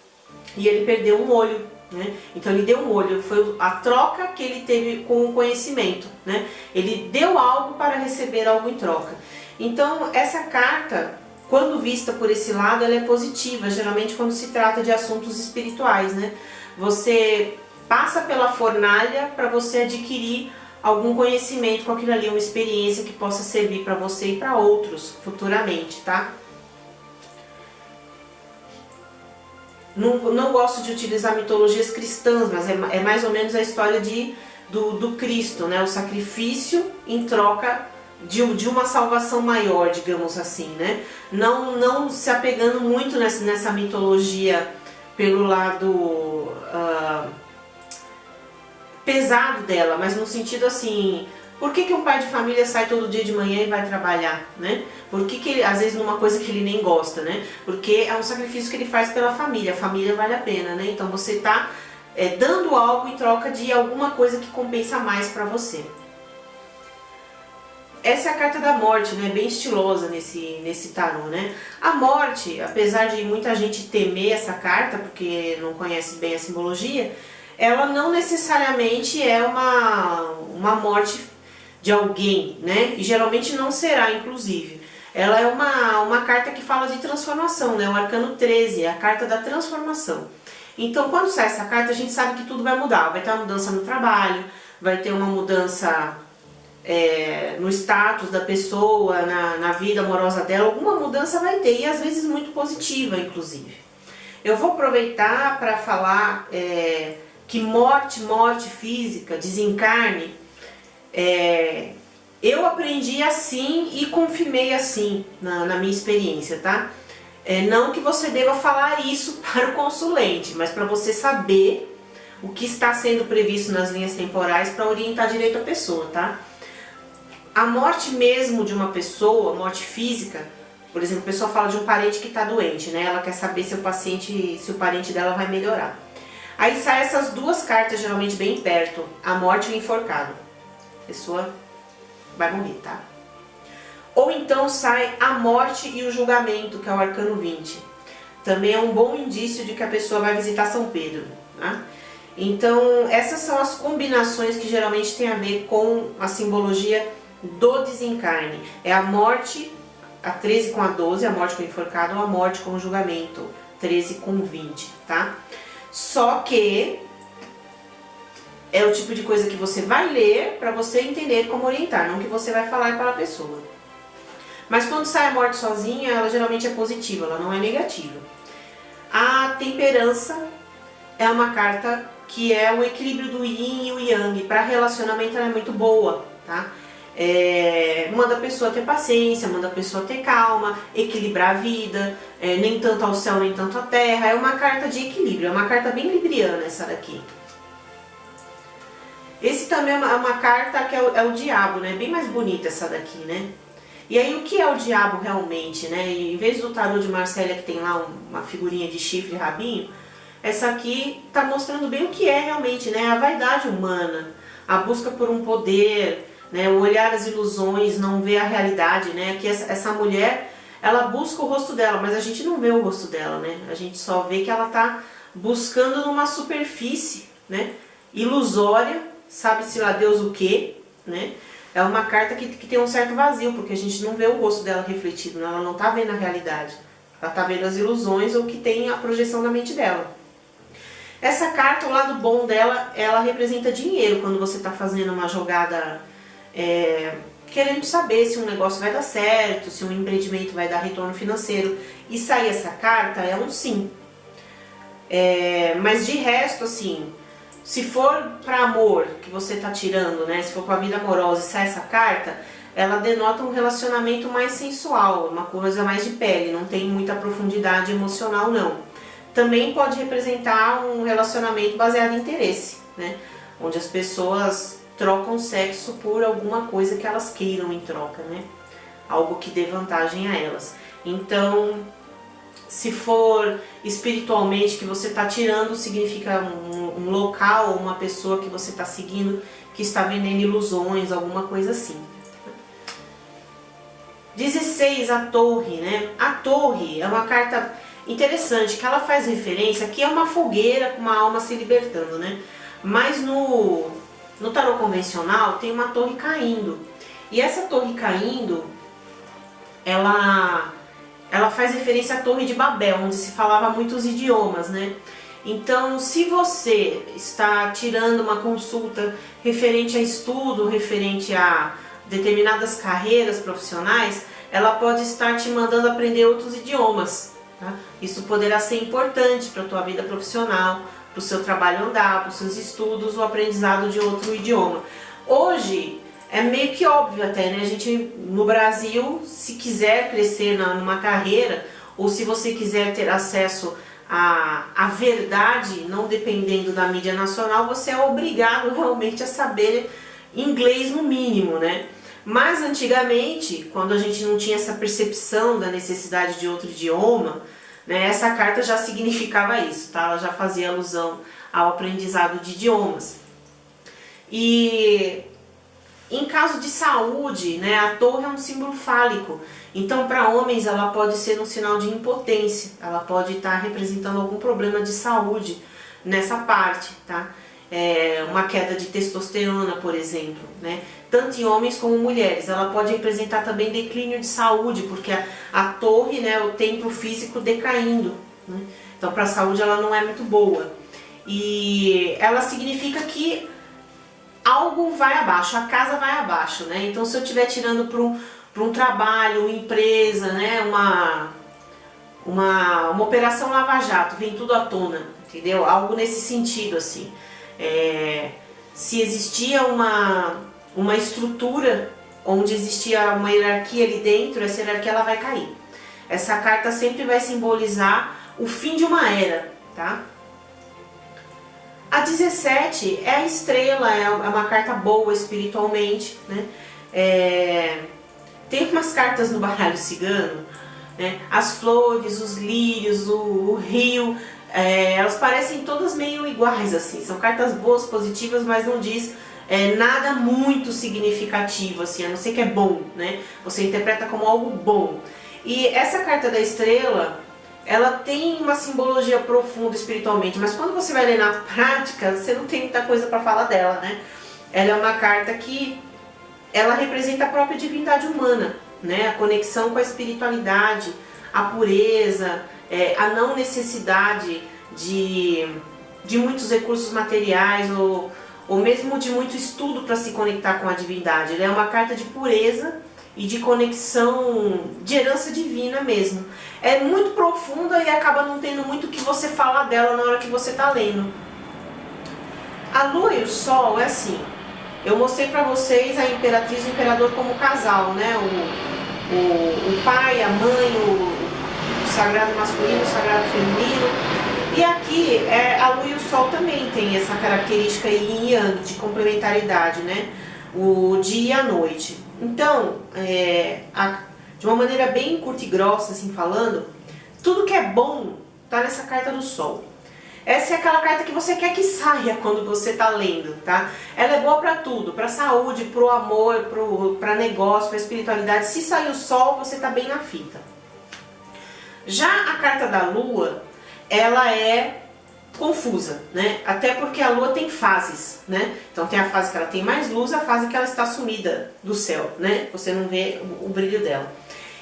e ele perdeu um olho, né? Então ele deu um olho, foi a troca que ele teve com o conhecimento, né? Ele deu algo para receber algo em troca. Então essa carta, quando vista por esse lado, ela é positiva, geralmente quando se trata de assuntos espirituais, né? Você passa pela fornalha para você adquirir algum conhecimento com aquilo ali, uma experiência que possa servir para você e para outros futuramente, tá? Não gosto de utilizar mitologias cristãs, mas é mais ou menos a história do Cristo, né? O sacrifício em troca de uma salvação maior, digamos assim, né? Não se apegando muito nessa mitologia pelo lado pesado dela, mas no sentido assim, por que um pai de família sai todo dia de manhã e vai trabalhar, né? Por que ele, às vezes numa coisa que ele nem gosta, né? Porque é um sacrifício que ele faz pela família, a família vale a pena, né? Então você está dando algo em troca de alguma coisa que compensa mais para você. Essa é a carta da morte, né? Bem estilosa nesse tarô, né? A morte, apesar de muita gente temer essa carta, porque não conhece bem a simbologia, ela não necessariamente é uma morte de alguém, né? E geralmente não será, inclusive. Ela é uma carta que fala de transformação, né? O arcano 13, é a carta da transformação. Então, quando sai essa carta, a gente sabe que tudo vai mudar. Vai ter uma mudança no trabalho, vai ter uma mudança no status da pessoa, na vida amorosa dela. Alguma mudança vai ter, e às vezes muito positiva, inclusive. Eu vou aproveitar para falar que morte física, desencarne, eu aprendi assim e confirmei assim na minha experiência, tá? Não que você deva falar isso para o consulente, mas para você saber o que está sendo previsto nas linhas temporais para orientar direito a pessoa, tá? A morte mesmo de uma pessoa, morte física, por exemplo, a pessoa fala de um parente que está doente, né? Ela quer saber se o parente dela vai melhorar. Aí sai essas duas cartas, geralmente bem perto, a morte e o enforcado. A pessoa vai morrer, tá? Ou então sai a morte e o julgamento, que é o arcano 20. Também é um bom indício de que a pessoa vai visitar São Pedro, tá? Então, essas são as combinações que geralmente tem a ver com a simbologia do desencarne. É a morte, a 13 com a 12, a morte com o enforcado, ou a morte com o julgamento, 13 com 20, tá? Só que é o tipo de coisa que você vai ler para você entender como orientar, não que você vai falar para a pessoa. Mas quando sai a morte sozinha, ela geralmente é positiva, ela não é negativa. A temperança é uma carta que é o equilíbrio do yin e o yang. Para relacionamento ela é muito boa, tá? Manda a pessoa ter paciência, manda a pessoa ter calma, equilibrar a vida, nem tanto ao céu, nem tanto à terra. É uma carta de equilíbrio, é uma carta bem libriana essa daqui. Esse também é uma carta que é o diabo, né? Bem mais bonita essa daqui, né? E aí o que é o diabo realmente, né? Em vez do tarô de Marcélia que tem lá uma figurinha de chifre e rabinho, essa aqui tá mostrando bem o que é realmente, né? A vaidade humana, a busca por um poder, né? O olhar as ilusões, não ver a realidade, né? Que essa mulher, ela busca o rosto dela, mas a gente não vê o rosto dela, né? A gente só vê que ela tá buscando numa superfície, né? Ilusória, sabe-se lá Deus o quê, né? É uma carta que tem um certo vazio, porque a gente não vê o rosto dela refletido, né? Ela não tá vendo a realidade. Ela tá vendo as ilusões ou que tem a projeção na mente dela. Essa carta, o lado bom dela, ela representa dinheiro quando você está fazendo uma jogada querendo saber se um negócio vai dar certo, se um empreendimento vai dar retorno financeiro. E sair essa carta é um sim. Mas de resto, assim, se for para amor que você está tirando, né? Se for para a vida amorosa e sai essa carta, ela denota um relacionamento mais sensual, uma coisa mais de pele, não tem muita profundidade emocional, não. Também pode representar um relacionamento baseado em interesse, né? Onde as pessoas trocam sexo por alguma coisa que elas queiram em troca, né? Algo que dê vantagem a elas. Então, se for espiritualmente que você está tirando, significa um local, uma pessoa que você está seguindo, que está vendendo ilusões, alguma coisa assim. 16, a torre, né? A torre é uma carta interessante, que ela faz referência, que é uma fogueira com uma alma se libertando, né? Mas no tarô convencional tem uma torre caindo. E essa torre caindo, ela ela faz referência à Torre de Babel, onde se falava muitos idiomas, né? Então, se você está tirando uma consulta referente a estudo, referente a determinadas carreiras profissionais, ela pode estar te mandando aprender outros idiomas, tá? Isso poderá ser importante para a tua vida profissional, para o seu trabalho andar, para os seus estudos, o aprendizado de outro idioma. Hoje é meio que óbvio até, né? A gente no Brasil, se quiser crescer numa carreira, ou se você quiser ter acesso à verdade, não dependendo da mídia nacional, você é obrigado realmente a saber inglês no mínimo, né? Mas antigamente, quando a gente não tinha essa percepção da necessidade de outro idioma, né, essa carta já significava isso, tá? Ela já fazia alusão ao aprendizado de idiomas. E em caso de saúde, né, a torre é um símbolo fálico. Então, para homens, ela pode ser um sinal de impotência. Ela pode estar representando algum problema de saúde nessa parte, tá? Uma queda de testosterona, por exemplo, né? Tanto em homens como mulheres. Ela pode representar também declínio de saúde, porque a torre, né, o templo físico decaindo, né? Então, para a saúde, ela não é muito boa. E ela significa que algo vai abaixo, a casa vai abaixo, né? Então, se eu estiver tirando para um trabalho, uma empresa, né, uma operação lava-jato, vem tudo à tona, entendeu? Algo nesse sentido, assim. Se existia uma estrutura onde existia uma hierarquia ali dentro, essa hierarquia ela vai cair. Essa carta sempre vai simbolizar o fim de uma era, tá? A 17 é a estrela, é uma carta boa espiritualmente, né? Tem umas cartas no baralho cigano, né? As flores, os lírios, o rio, elas parecem todas meio iguais, assim. São cartas boas, positivas, mas não diz nada muito significativo, assim, a não ser que é bom, né? Você interpreta como algo bom. E essa carta da estrela, ela tem uma simbologia profunda espiritualmente, mas quando você vai ler na prática, você não tem muita coisa para falar dela, né? Ela é uma carta que ela representa a própria divindade humana, né? A conexão com a espiritualidade, a pureza, a não necessidade de muitos recursos materiais ou mesmo de muito estudo para se conectar com a divindade. Ela é uma carta de pureza e de conexão, de herança divina mesmo. É muito profunda e acaba não tendo muito o que você falar dela na hora que você está lendo. A lua e o sol é assim. Eu mostrei para vocês a imperatriz e o imperador como casal, né? O pai, a mãe, o sagrado masculino, o sagrado feminino. E aqui a lua e o sol também tem essa característica yin e yang, de complementariedade, né? O dia e a noite. Então, de uma maneira bem curta e grossa, assim falando, tudo que é bom tá nessa carta do sol. Essa é aquela carta que você quer que saia quando você está lendo, tá? Ela é boa para tudo, para saúde, para o amor, para negócio, para espiritualidade. Se sair o sol, você está bem na fita. Já a carta da lua, ela é confusa, né? Até porque a lua tem fases, né? Então tem a fase que ela tem mais luz, a fase que ela está sumida do céu, né? Você não vê o brilho dela.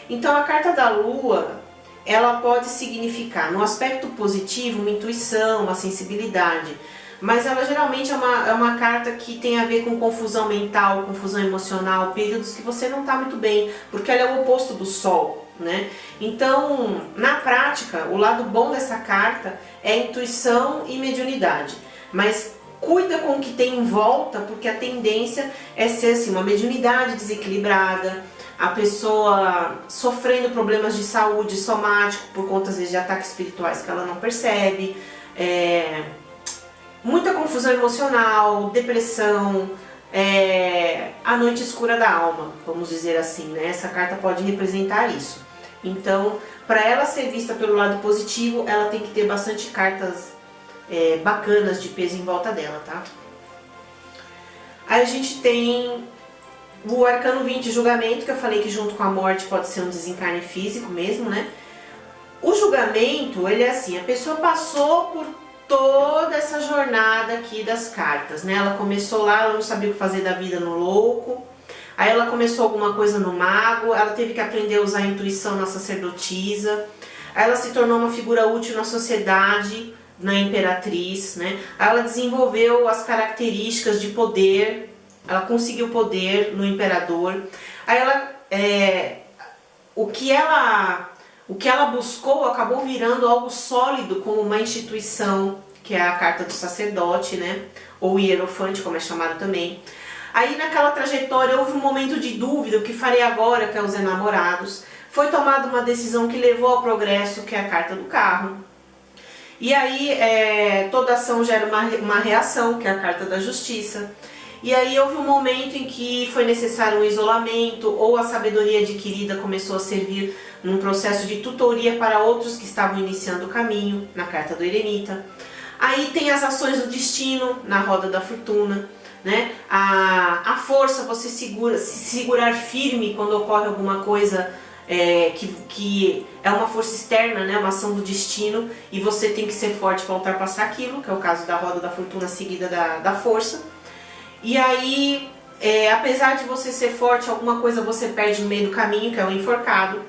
Então a carta da lua, ela pode significar, no aspecto positivo, uma intuição, uma sensibilidade, mas ela geralmente é uma carta que tem a ver com confusão mental, confusão emocional, períodos que você não está muito bem, porque ela é o oposto do sol, né? Então, na prática, o lado bom dessa carta é intuição e mediunidade, mas cuida com o que tem em volta, porque a tendência é ser assim, uma mediunidade desequilibrada, a pessoa sofrendo problemas de saúde somático por conta às vezes de ataques espirituais que ela não percebe, muita confusão emocional, depressão, a noite escura da alma, vamos dizer assim, né? Essa carta pode representar isso. Então, para ela ser vista pelo lado positivo, ela tem que ter bastante cartas bacanas de peso em volta dela, tá? Aí a gente tem o arcano 20, julgamento, que eu falei que junto com a morte pode ser um desencarne físico mesmo, né? O julgamento, ele é assim, a pessoa passou por toda essa jornada aqui das cartas, né? Ela começou lá, ela não sabia o que fazer da vida no louco, Aí ela começou alguma coisa no mago, ela teve que aprender a usar a intuição na sacerdotisa. Aí ela se tornou uma figura útil na sociedade, na imperatriz, né? Aí ela desenvolveu as características de poder, ela conseguiu poder no imperador. Aí ela, o que ela buscou acabou virando algo sólido, como uma instituição, que é a carta do sacerdote, né? Ou hierofante, como é chamado também. Aí naquela trajetória houve um momento de dúvida, o que farei agora, que é os enamorados. Foi tomada uma decisão que levou ao progresso, que é a carta do carro. E aí toda ação gera uma reação, que é a carta da justiça. E aí houve um momento em que foi necessário um isolamento, ou a sabedoria adquirida começou a servir num processo de tutoria para outros que estavam iniciando o caminho, na carta do eremita. Aí tem as ações do destino, na roda da fortuna, né? A força, você se segurar firme quando ocorre alguma coisa que é uma força externa, né? Uma ação do destino, e você tem que ser forte para ultrapassar aquilo, que é o caso da roda da fortuna seguida da força. E aí, apesar de você ser forte, alguma coisa você perde no meio do caminho, que é o enforcado,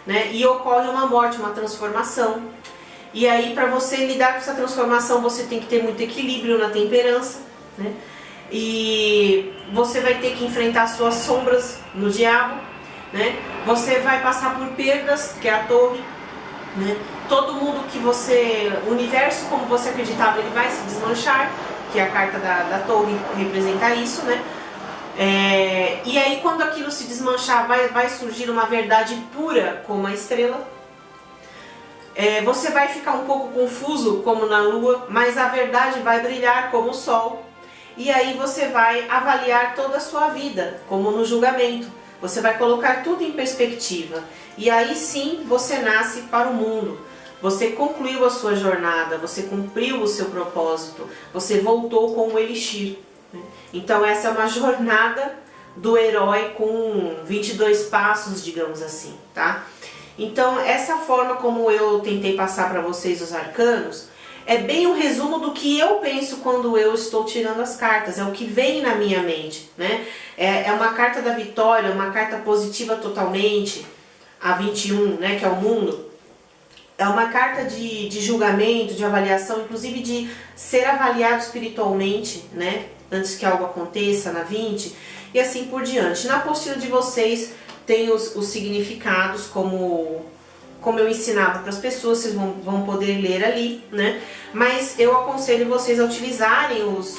né? E ocorre uma morte, uma transformação. E aí, para você lidar com essa transformação, você tem que ter muito equilíbrio na temperança, né? E você vai ter que enfrentar suas sombras no diabo, né? Você vai passar por perdas, que é a torre, né? Todo mundo que o universo como você acreditava, ele vai se desmanchar, que é a carta da torre representa isso, né? E aí quando aquilo se desmanchar, vai surgir uma verdade pura como a estrela. Você vai ficar um pouco confuso como na lua, mas a verdade vai brilhar como o sol. E aí você vai avaliar toda a sua vida, como no julgamento. Você vai colocar tudo em perspectiva. E aí sim você nasce para o mundo. Você concluiu a sua jornada, você cumpriu o seu propósito, você voltou com o elixir, né? Então essa é uma jornada do herói com 22 passos, digamos assim, tá? Então essa forma como eu tentei passar para vocês os arcanos, é bem um resumo do que eu penso quando eu estou tirando as cartas, é o que vem na minha mente, né? É uma carta da vitória, uma carta positiva totalmente, a 21, né, que é o mundo. É uma carta de julgamento, de avaliação, inclusive de ser avaliado espiritualmente, né, antes que algo aconteça, na 20, e assim por diante. Na apostila de vocês tem os significados, como eu ensinava para as pessoas, vocês vão poder ler ali, né? Mas eu aconselho vocês a utilizarem os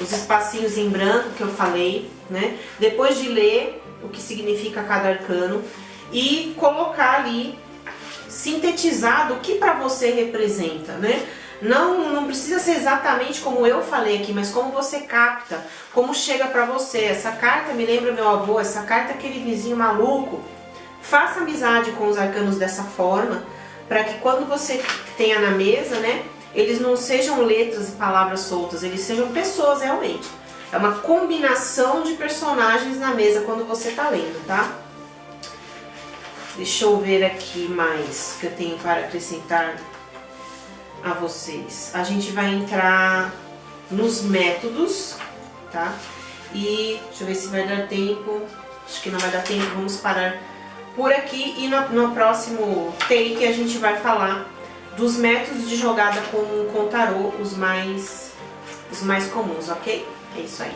espacinhos em branco que eu falei, né? Depois de ler o que significa cada arcano e colocar ali, sintetizado, o que para você representa, né? Não precisa ser exatamente como eu falei aqui, mas como você capta, como chega para você. Essa carta me lembra meu avô, essa carta é aquele vizinho maluco. Faça amizade com os arcanos dessa forma, para que quando você tenha na mesa, né, eles não sejam letras e palavras soltas, eles sejam pessoas realmente. É uma combinação de personagens na mesa quando você está lendo, tá? Deixa eu ver aqui mais que eu tenho para acrescentar a vocês. A gente vai entrar nos métodos, tá? E deixa eu ver se vai dar tempo. Acho que não vai dar tempo, vamos parar por aqui. E no próximo take a gente vai falar dos métodos de jogada com tarô, os mais comuns, ok? É isso aí.